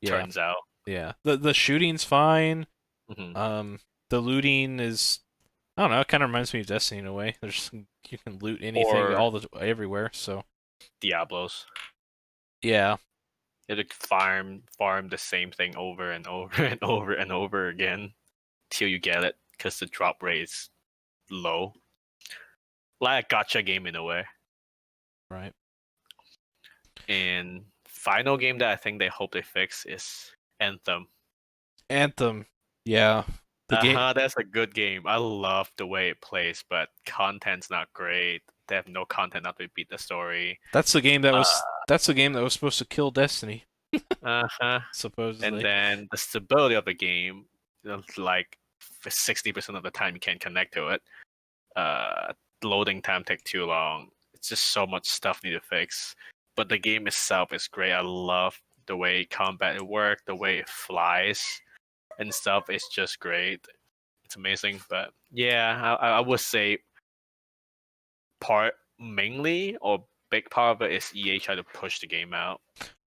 Yeah, turns out. yeah. The shooting's fine. Mhm. Um, the looting is I don't know. It kind of reminds me of Destiny in a way. You can loot anything Or everywhere. So Diablos. yeah, You have to farm the same thing over and over and over and over again till you get it because the drop rate is low. Like a gotcha game in a way. right. And final game that I think they hope they fix is Anthem. Anthem. Yeah, the game. That's a good game. I love the way it plays, but content's not great. They have no content not to beat the story. That's the game that Uh was. That's the game that was supposed to kill Destiny, huh. And supposedly. then the stability of the game, like 60% of the time you can't connect to it. Uh, Loading time take too long. It's just so much stuff need to fix. But the game itself is great. I love the way combat it works, the way it flies and stuff. It's just great. It's amazing. But yeah, I would say part mainly or big part of it is EA trying to push the game out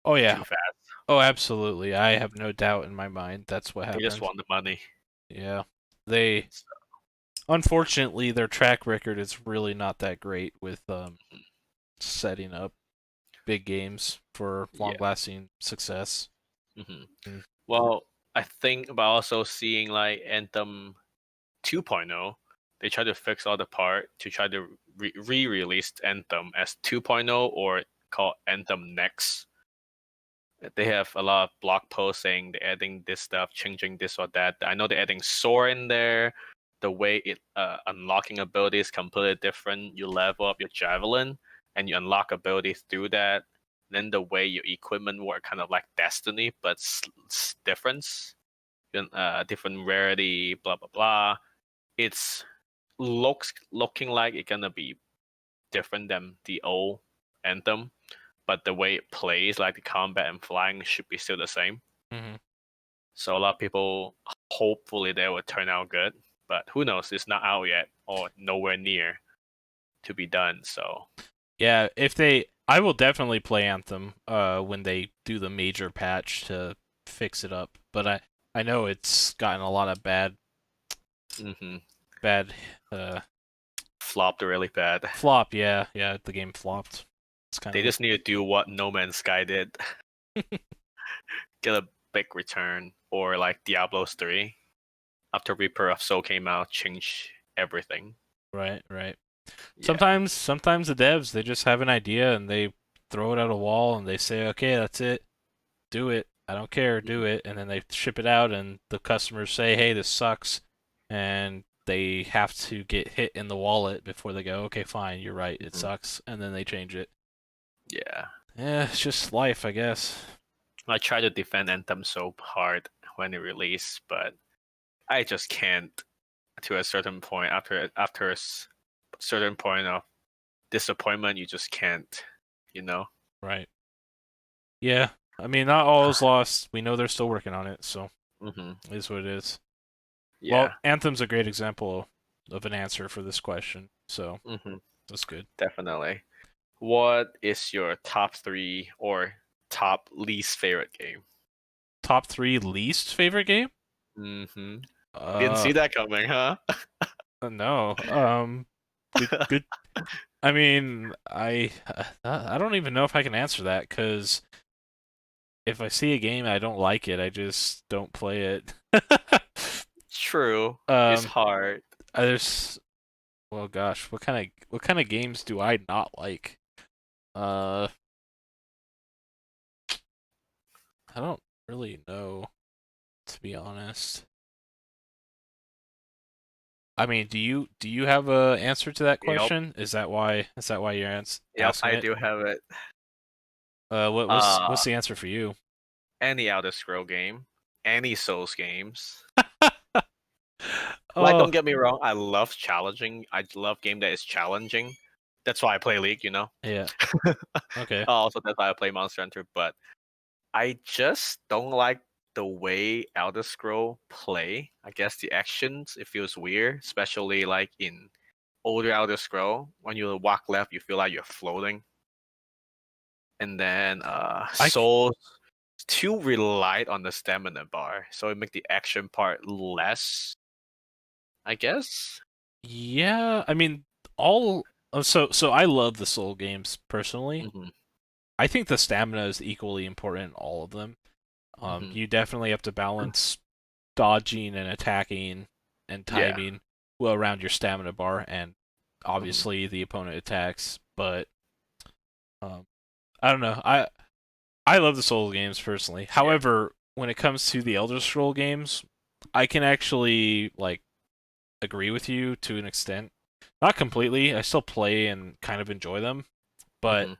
Oh yeah, too fast. Oh, absolutely. I have no doubt in my mind that's what They just happened. want the money. Yeah. They unfortunately their track record is really not that great with setting up big games for Yeah. long-lasting success. Hmm. Mm, Well, I think about also seeing like Anthem 2.0. They try to fix all the part to try to re-release Anthem as 2.0 or called Anthem Next. They have a lot of blog posts saying they're adding this stuff, changing this or that. I know they're adding Soar in there. The way it unlocking abilities completely different. You level up your javelin and you unlock abilities through that. Then the way your equipment work, kind of like Destiny, but different, different rarity, blah blah blah. It's looking like it's gonna be different than the old Anthem, but the way it plays, like the combat and flying, should be still the same. mm-hmm. So a lot of people, hopefully, they will turn out good. But who knows? It's not out yet, or nowhere near to be done. So Yeah, if they I will definitely play Anthem when they do the major patch to fix it up. But I know it's gotten a lot of hmm bad uh flopped really bad. flop, yeah. Yeah, the game flopped. It's kind They of just need to do what No Man's Sky did, get a big return, or like Diablo's 3 after Reaper of Soul came out, change everything. right, right. Yeah. Sometimes the devs they just have an idea and they throw it at a wall and they say, "Okay, that's it. Do it. I don't care, do Mhm. it." And then they ship it out and the customers say, "Hey, this sucks." And they have to get hit in the wallet before they go, "Okay, fine, you're right. It Mhm. sucks." And then they change it. Yeah. Yeah, it's just life, I guess. I tried to defend Anthem so hard when it released, but I just can't to a certain point. After certain point of disappointment, you just can't, you know. Right. Yeah. I mean, not all is lost. We know they're still working on it, so hmm it is what it is. Well, Yeah. Anthem's a great example of an answer for this question, so hmm that's good. Definitely. What is your top three or top least favorite game? Top three least favorite game? hmm Didn't Uh, see that coming, huh? no. Good. I mean, I don't even know if I can answer that because if I see a game I don't like it, I just don't play it. True. It's um, hard. there's well, gosh, what kind of games do I not like? Uh, I don't really know, to be honest. I mean, do you have a answer to that Yep. question? Is that why you're Yep. asking I it? do have it. What's Uh, the answer for you? any Elder Scroll game, any Souls games. Like, Oh, don't get me wrong, I love challenging. I love game that is challenging. That's why I play League, you know. yeah. Okay. Also, that's why I play Monster Hunter. But I just don't like the way Elder Scroll play. I guess the actions it feels weird, especially like in older Elder Scroll. When you walk left, you feel like you're floating. And then I c- Souls too relied on the stamina bar, so it make the action part less. I guess. yeah, I mean all so I love the Soul games personally. hmm I think the stamina is equally important in all of them. hmm You definitely have to balance dodging and attacking and Yeah. timing well around your stamina bar and hmm obviously the opponent attacks, but um I don't know. I love the Soul games personally. Yeah. However, when it comes to the Elder Scroll games, I can actually like agree with you to an extent. Not completely. I still play and kind of enjoy them, but hmm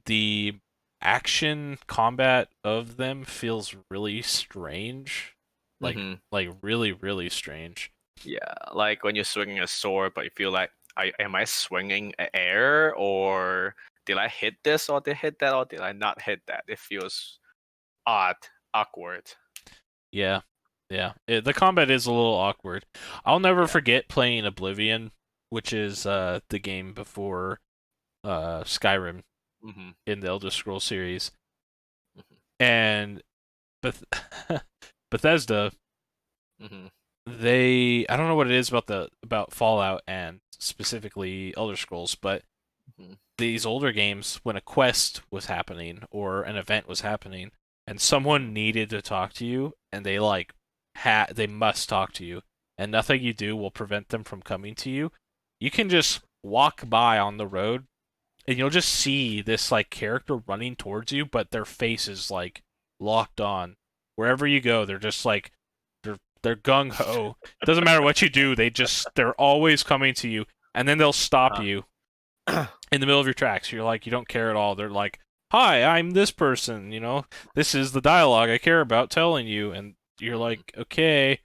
the action combat of them feels really strange. Like hmm really strange. Yeah. Like when you're swinging a sword, but you feel like, am I swinging air, or did I hit this, or did I hit that, or did I not hit that? It feels odd, awkward. Yeah. Yeah. The combat is a little awkward. I'll never Yeah. forget playing Oblivion, which is the game before Skyrim hmm in the Elder Scrolls series. And Beth- Bethesda, Hmm. I don't know what it is about Fallout and specifically Elder Scrolls, but Hmm. these older games, when a quest was happening or an event was happening, and Hmm. someone needed to talk to you, and they must talk to you, and nothing you do will prevent them from coming to you. You can just walk by on the road, and you'll just see this like character running towards you, but their face is like locked on. Wherever you go, they're just like they're gung ho. Doesn't matter what you do, they're always coming to you, and then they'll stop you in the middle of your tracks. You're like, you don't care at all. They're like, "Hi, I'm this person. This is the dialogue I care about telling you." And you're like, "Okay,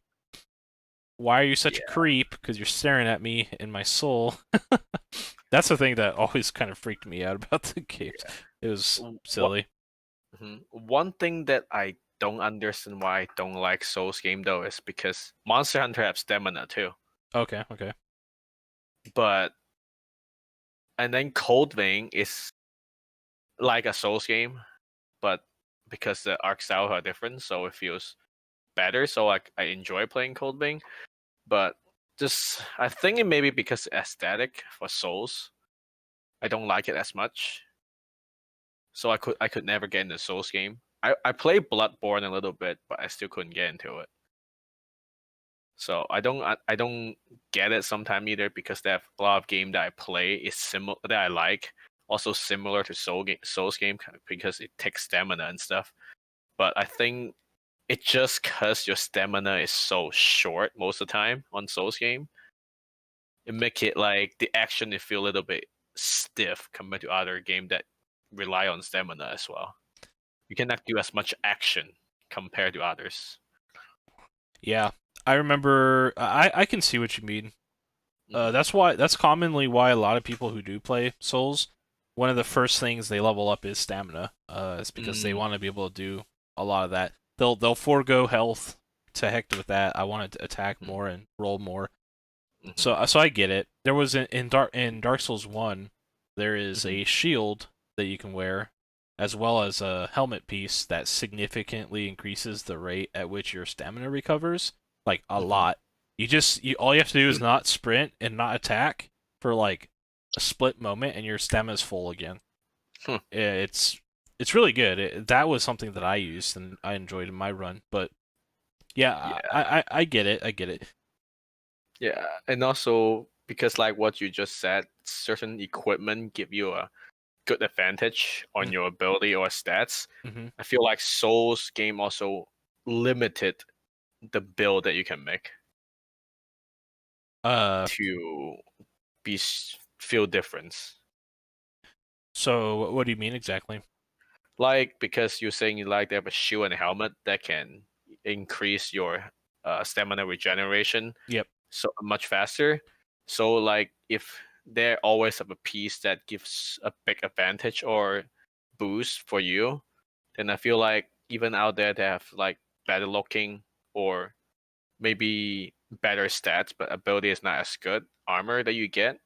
why are you such a Yeah. creep? Because you're staring at me in my soul." That's the thing that always kind of freaked me out about the games. It was What? silly. One thing that I don't understand why I don't like Souls game though is because Monster Hunter have stamina too, Okay, okay. but and then Cold Vein is like a Souls game, but because the art styles are different, so it feels better. So I enjoy playing Cold Vein, but just I think it may be because aesthetic for Souls, I don't like it as much. So I could never get into Souls game. I played Bloodborne a little bit, but I still couldn't get into it. So I don't get it sometimes either because there are a lot of game that I play is similar that I like, also similar to Souls game because it takes stamina and stuff. But I think it just cause your stamina is so short most of the time on Souls game, it make it like the action it feel a little bit stiff compared to other game that rely on stamina as well. You cannot do as much action compared to others. Yeah, I remember. I can see what you mean. Hmm. That's commonly why a lot of people who do play Souls, one of the first things they level up is stamina. It's because they Mm. want to be able to do a lot of that. They'll forego health to heck with that. I want to attack more and roll more. Hmm. So I get it. There was in Dark Souls 1, there is Hmm. a shield that you can wear as well as a helmet piece that significantly increases the rate at which your stamina recovers, like a Hmm. lot. All you have to do is not sprint and not attack for like a split moment and your stamina's full again. It's really good. That was something that I used and I enjoyed in my run, but yeah, Yeah, I get it. I get it. yeah, and also because like what you just said, certain equipment give you a good advantage on your ability or stats. Mm-hmm. I feel like Souls game also limited the build that you can make Uh to feel difference. So what do you mean exactly? Like because you're saying you like to have a shield and a helmet that can increase your stamina regeneration Yep. so much faster. So like if they always have a piece that gives a big advantage or boost for you, then I feel like even out there they have like better looking or maybe better stats, but ability is not as good armor that you get.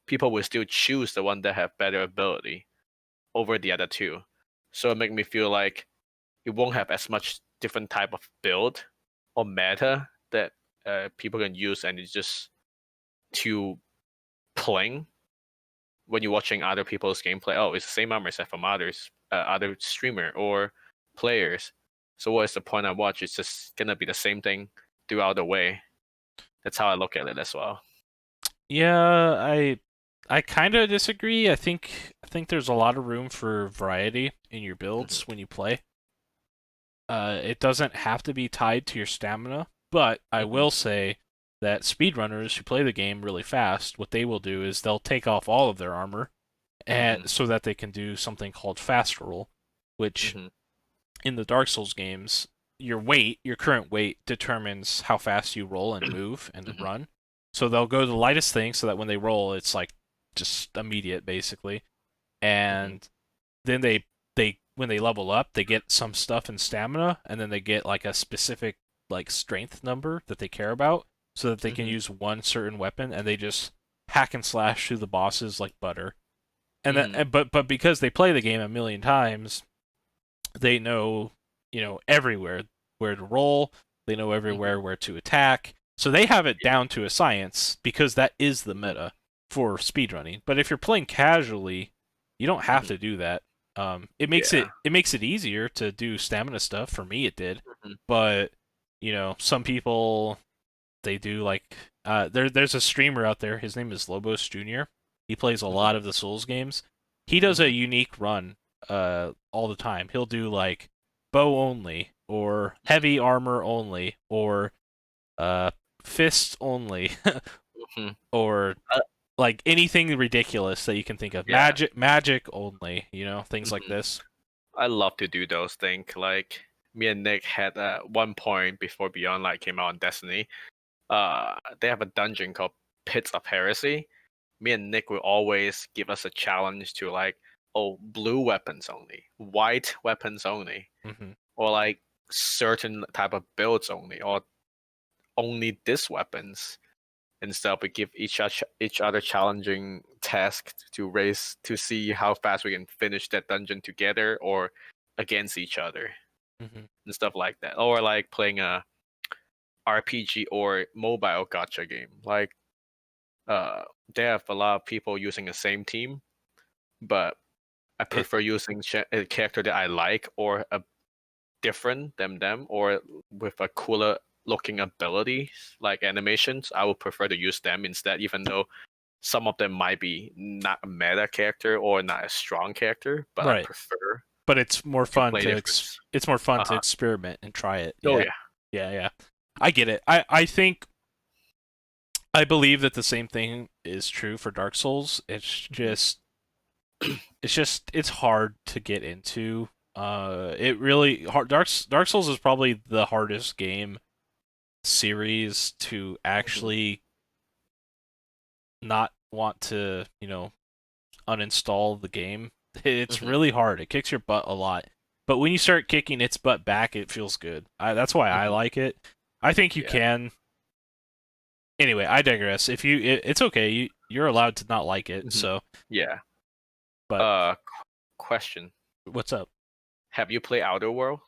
People will still choose the one that have better ability over the other two. So it make me feel like it won't have as much different type of build or meta that people can use, and it's just too plain when you're watching other people's gameplay. Oh, it's the same armor set from other streamer or players. So what is the point I watch? It's just gonna be the same thing throughout the way. That's how I look at it as well. Yeah, I kind of disagree. I think there's a lot of room for variety in your Hmm. builds when you play. It doesn't have to be tied to your stamina, but I Hmm. will say that speedrunners who play the game really fast, what they will do is they'll take off all of their armor and Hmm. so that they can do something called fast roll, which Hmm. in the Dark Souls games, your current weight determines how fast you roll and move and Hmm. run. So they'll go to the lightest thing so that when they roll, it's like just immediate basically. Hmm. And then they when they level up, they get some stuff in stamina and then they get like a specific like strength number that they care about so that they can Hmm. use one certain weapon and they just hack and slash through the bosses like butter. And Hmm. but because they play the game a million times, They know, everywhere where to roll. They know Hmm. everywhere where to attack. So they have it down to a science because that is the Hmm. meta for speedrunning. But if you're playing casually, you don't have Hmm. to do that. It makes Yeah. it easier to do stamina stuff. For me, it did. Hmm. But some people they do like there's a streamer out there. His name is Lobos Jr. He plays a Hmm. lot of the Souls games. He does a Hmm. unique run all the time. He'll do like bow only or heavy armor only or uh fists only Hmm. or Uh, like anything ridiculous that you can think of. yeah. Magic only, things like Hmm. this. I love to do those things. Like me and Nick had one point before Beyond Light came out on Destiny. They have a dungeon called Pits of Heresy. Me and Nick will always give us a challenge to like, oh, blue weapons only, white weapons only, Mhm. or like certain type of builds only, or only this weapons. Instead, we give each other challenging tasks to race to see how fast we can finish that dungeon together or against each other Mhm. and stuff like that. Or like playing a RPG or mobile gacha game. Like uh, they have a lot of people using the same team, but I prefer using a character that I like or a different than them or with a cooler looking ability like animations. I would prefer to use them instead, even though some of them might be not a meta character or not a strong character, but I Right. prefer But it's more to fun play to difference. it's more fun to Uh-huh. experiment and try it. Oh Yeah. yeah. Yeah, yeah. I get it. I think I believe that the same thing is true for Dark Souls. Mhm. It's hard to get into. It really hard. Dark Souls is probably the hardest game series to Mhm. actually not want to, uninstall the game. It's Mhm. really hard. It kicks your butt a lot. But when you start kicking its butt back, it feels good. That's why I Mhm. like it. I think you Yeah. can. Anyway, I digress. If it's okay. You're allowed to not like it. Mhm. So, Yeah. but Question. what's up? Have you played Outer World?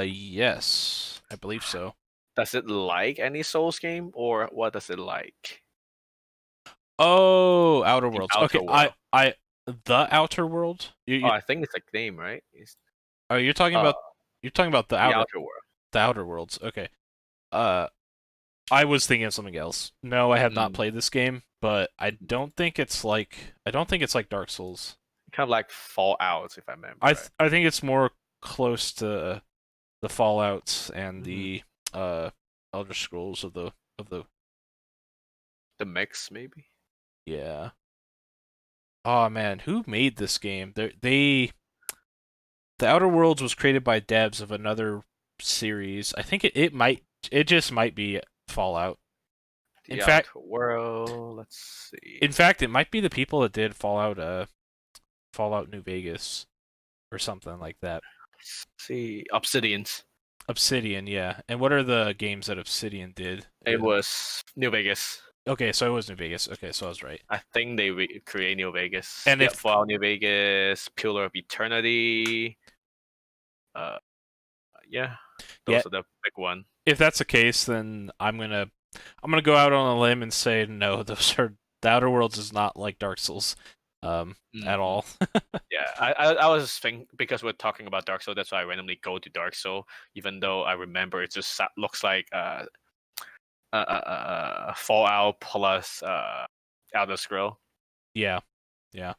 Yes, I believe so. Does it like any Souls game or what does it like? Oh, Outer The Worlds. Okay, Outer World. the Outer World. Oh, I think it's a name, right? It's Oh, uh you're talking about the Outer World. the Outer Worlds. Okay. Uh, I was thinking of something else. No, I have not Mm. played this game, but I don't think it's like Dark Souls. Kind of like Fallout, if I remember right. I think it's more close to the Fallouts and Hmm. the Elder Scrolls of the The mix, maybe. yeah. Oh man, who made this game? The Outer Worlds was created by devs of another series. I think it just might be Fallout. In The fact, Outer World. Let's see. it might be the people that did Fallout New Vegas or something like that. Let's see. Obsidians. Obsidian, yeah. And what are the games that Obsidian did? It was New Vegas. Okay, so it was New Vegas. Okay, so I was right. I think they create New Vegas. And Yeah, if Fallout New Vegas, Pillar of Eternity. Uh, yeah, yeah, those are the big one. if that's the case, then I'm gonna go out on a limb and say no. The Outer Worlds is not like Dark Souls, at Hmm. all. Yeah, I was thinking because we're talking about Dark Soul, that's why I randomly go to Dark Soul, even though I remember it just looks like Fallout plus Elder Scroll. Yeah, yeah.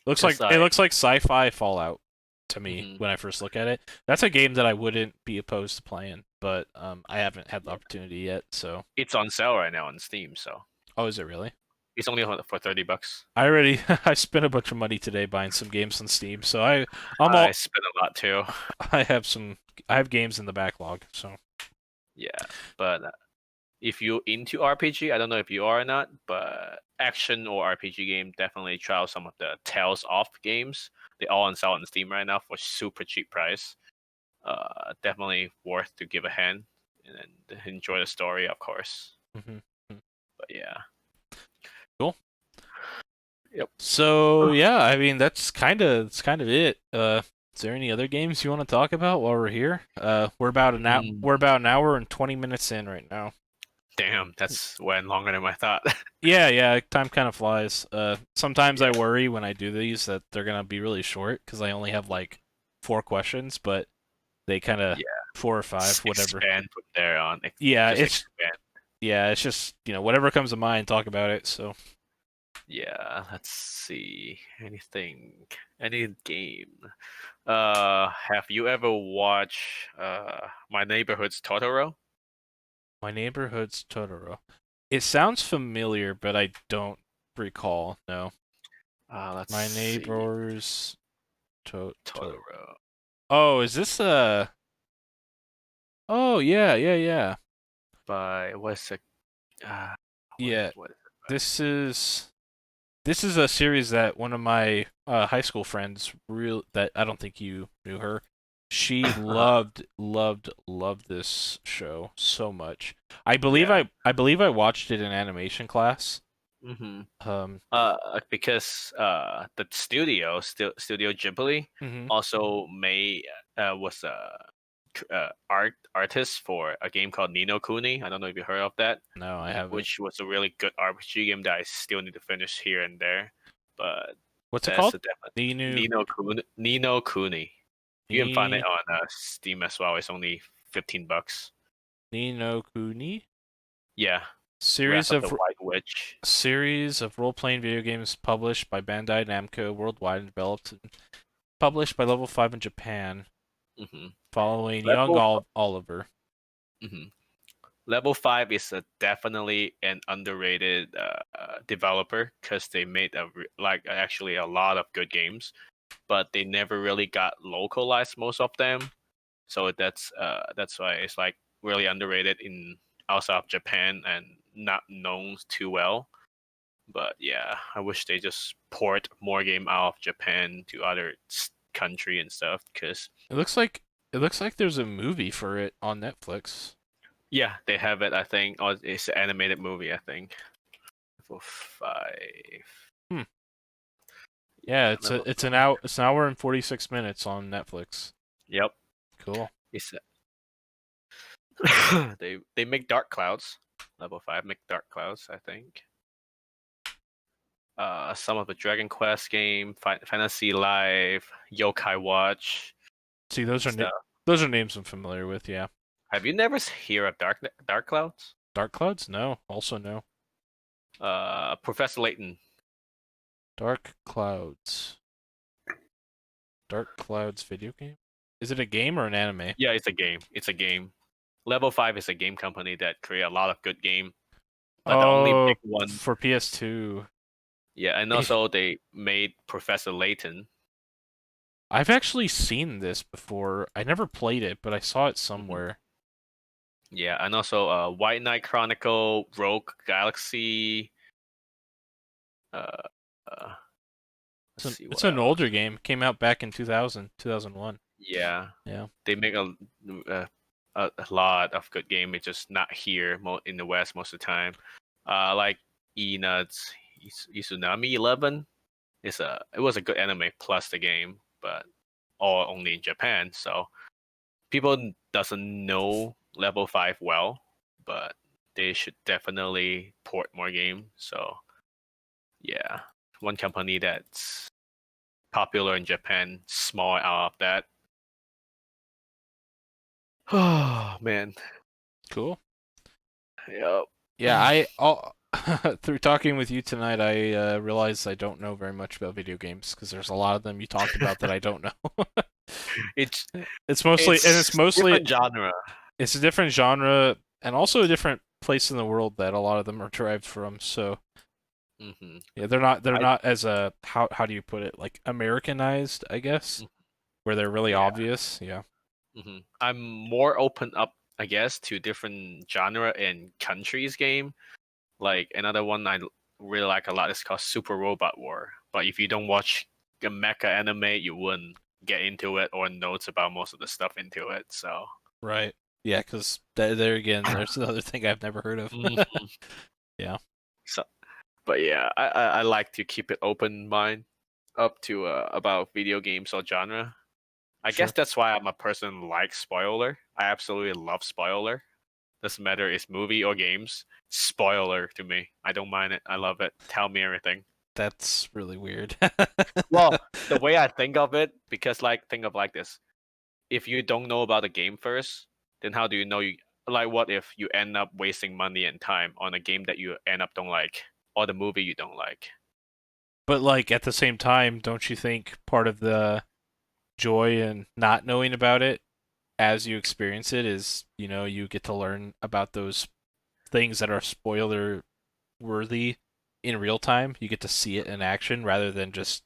Cause It like, looks like sci-fi Fallout to me mhm, when I first look at it. That's a game that I wouldn't be opposed to playing, but I haven't had the yeah, opportunity yet. So, it's on sale right now on Steam, so oh, is it really? it's only for $30. I already I spent a bunch of money today buying some games on Steam, so I'm I all spent a lot too. I have I have games in the backlog. So Yeah, but if you're into RPG, I don't know if you are or not, but action or RPG game, definitely try out some of the Tales of games. They all on sale on Steam right now for super cheap price. Definitely worth to give a hand and enjoy the story, of course. mhm. But yeah, Cool. yep. So yeah, I mean that's kind of it. Is there any other games you want to talk about while we're here? We're about an hour. Mm, We're about an hour and 20 minutes in right now. damn, that's went longer than I thought. Yeah, yeah. Time kind of flies. Sometimes I Yeah, worry when I do these that they're gonna be really short because I only have like 4 questions, but they kind of yeah. 4 or 5, whatever. Expand from there on. Yeah, Just it's expand. just whatever comes to mind, talk about it. So Yeah, let's see. Anything, any game. Have you ever watched My Neighborhood's Totoro? my neighborhood's Totoro. It sounds familiar, but I don't recall. No, Let's my see. neighbor's Totoro. Totoro Oh, is this a? Oh yeah, yeah, yeah, by what's it? Uh, yeah. what is it This is this is a series that one of my high school friends real that I don't think you knew her. She by? loved this show so much. I believe Yeah. I believe I watched it in animation class. Mm-hmm. Um. Because the Studio Ghibli Mhm. also made was a artist for a game called Nino Kuni. I don't know if you heard of that, No, I haven't. which was a really good RPG game that I still need to finish here and there. But What's it that's called? a definite Ninu Nino Kuni. You can find it Ni on Steam as well. It's only $15. Nino Kuni Yeah, series Wrath of of the White Witch. role-playing video games published by Bandai Namco worldwide and developed and published by Level 5 in Japan, hmm following young Level Oliver. hmm Level 5 is definitely an underrated developer because they made like actually a lot of good games, but they never really got localized most of them. So that's why it's like really underrated in outside of Japan and not known too well. But yeah, I wish they just port more game out of Japan to other country and stuff. Because It looks like there's a movie for it on Netflix. yeah, they have it. I think, or it's an animated movie. I think level 5. Hmm. Yeah, Yeah, level it's an hour and 46 minutes on Netflix. Yep. Cool. It's they make Dark Clouds. Level 5 make Dark Clouds. I think. Some of the Dragon Quest game, Fantasy Live, Yokai Watch, See, and stuff. those are names I'm familiar with, yeah. Have you never heard of Dark Clouds? Dark Clouds? No. Also no. Professor Layton. Dark Clouds. Dark Clouds video game? Is it a game or an anime? Yeah, it's a game. It's a game. Level 5 is a game company that create a lot of good game, but the only big Oh, one. for PS2. Yeah, and It, also they made Professor Layton. I've actually seen this before. I never played it, but I saw it Mhm. somewhere. Yeah, and also White Knight Chronicle, Rogue Galaxy. Uh, uh, let's see It's what an older else. game. Came out back in 2000, 2001. Yeah, Yeah. they make a, a lot of good game. It's just not here in the West most of the time. Like Enuts, Izunami 11 it was a good anime plus the game, but all only in Japan. So people doesn't know Level 5 well, but they should definitely port more game. So yeah, one company that's popular in Japan, small out of that. Oh man, Cool. yep. Yeah, through talking with you tonight, I realized I don't know very much about video games because there's a lot of them you talked about that I don't know. it's It's mostly and it's it's mostly different genre. it's a different genre and also a different place in the world that a lot of them are derived from. So hmm yeah, they're I not as a how do you put it, like Americanized, I guess, where they're really yeah. obvious. Yeah. I'm more open up, I guess, to different genre and countries game. Like another one really like a lot is called Super Robot War. But if you don't watch a mecha anime, you wouldn't get into it or notes about most of the stuff into it. So Right. Yeah, because there again, there's another thing I've never heard of. Mhm. Yeah. so but yeah, I like to keep it open mind up to about video games or genre. I Sure. guess that's why I'm a person like spoiler. I absolutely love spoiler. Doesn't matter it's movie or games. Spoiler to me. I don't mind it. I love it. Tell me everything. That's really weird. Well, the way I think of it, because like think of like this. If you don't know about the game first, then how do you know you like what if you end up wasting money and time on a game that you end up don't like or the movie you don't like? But like at the same time, don't you think part of the joy in not knowing about it as you experience it is, you get to learn about those things that are spoiler worthy in real time. You get to see it in action rather than just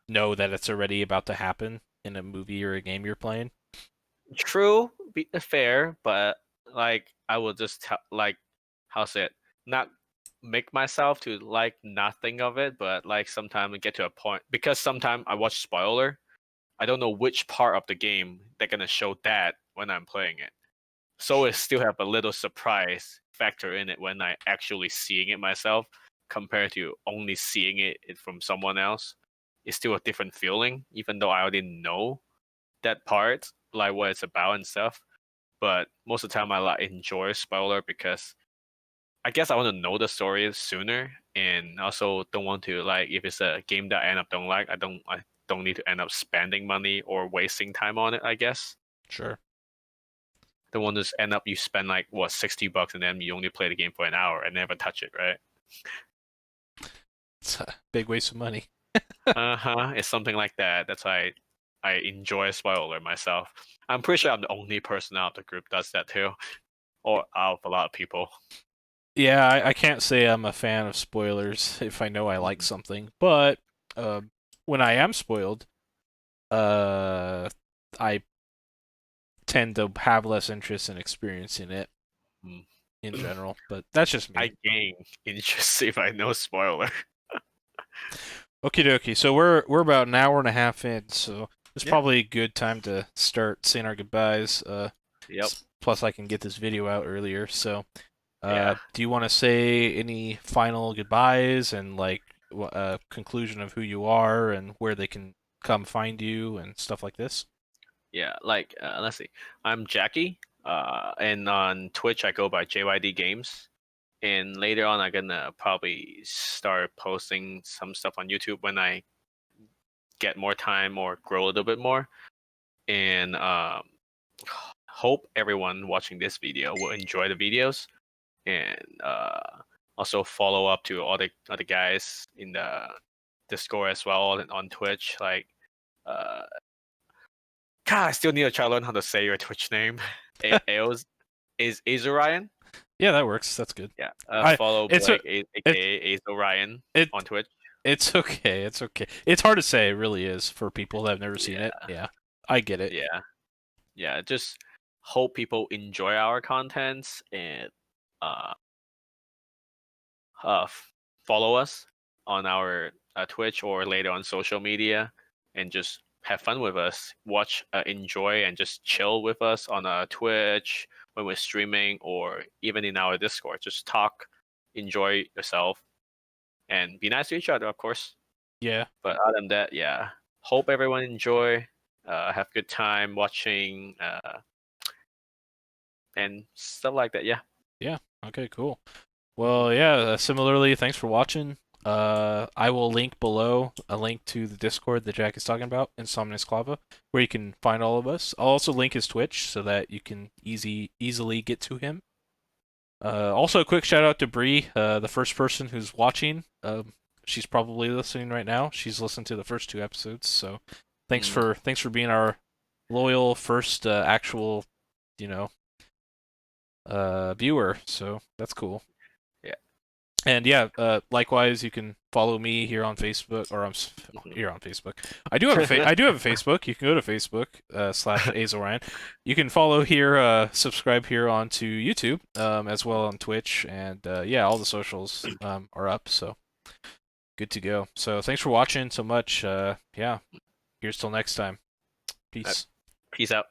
know that it's already about to happen in a movie or a game you're playing. True, be fair, but like I will just tell like how say it, not make myself to like nothing of it, but like sometimes I get to a point because sometimes I watch spoiler, I don't know which part of the game they're gonna show that when I'm playing it. So it still have a little surprise factor in it when I actually seeing it myself compared to only seeing it from someone else. It's still a different feeling, even though I already know that part, like what it's about and stuff. But most of the time, I like enjoy spoiler because I guess I want to know the story sooner, and also don't want to like if it's a game that I end up don't like, I don't need to end up spending money or wasting time on it. I guess Sure. don't want to just end up you spend like what $60 and then you only play the game for an hour and never touch it, right? It's a big waste of money. It's something like that. That's why I enjoy spoiler myself. I'm pretty sure I'm the only person out of the group does that too, or out of a lot of people. Yeah, I can't say I'm a fan of spoilers if I know I like Mhm. something, but uh, when I am spoiled, uh, I tend to have less interest in experiencing it Mm. in general. But that's just me. I gain interest if I know spoiler. Okie dokie. So we're about an hour and a half in, so it's Yeah. probably a good time to start saying our goodbyes. Yep. Plus I can get this video out earlier. So, Yeah. do you want to say any final goodbyes and like conclusion of who you are and where they can come find you and stuff like this? Yeah. Like let's see. I'm Jacky. And on Twitch I go by JYD Games. And later on I'm gonna probably start posting some stuff on YouTube when I get more time or grow a little bit more. And hope everyone watching this video will enjoy the videos and also follow up to all the other guys in the Discord as well and on Twitch. Like, uh, God, I still need to try to learn how to say your Twitch name. Aos is Azorion. Yeah, that works. That's good. Yeah. I Follow it's a Blake, it aka Azorion, it on Twitch. it's okay. It's okay. It's hard to say. It really is for people that have never seen it. Yeah, Yeah, I get it. yeah, yeah. Just hope people enjoy our contents and uh, follow us on our Twitch or later on social media, and just have fun with us. Watch, enjoy, and just chill with us on Twitch when we're streaming, or even in our Discord. Just talk, enjoy yourself, and be nice to each other, of course. Yeah. But other than that, yeah. Hope everyone enjoy. Have good time watching, and stuff like that. Yeah. Yeah. Okay. Cool. Mhm. Well, yeah, similarly, thanks for watching. I will link below a link to the Discord that Jack is talking about, Insomnius Clava, where you can find all of us. I'll also link his Twitch so that you can easily get to him. Also, a quick shout out to Bree, the first person who's watching. She's probably listening right now. She's listened to the first two episodes, so Mm. thanks for being our loyal first actual, you know, viewer. So that's cool. Yeah. And yeah, likewise, you can follow me here on Facebook, or Mhm. here on Facebook. I do have a Facebook. You can go to Facebook slash Azorion. You can follow here, subscribe here onto YouTube, as well on Twitch, and yeah, all the socials are up. So good to go. So thanks for watching so much. Yeah, here's till next time. Uh, Peace. Peace out.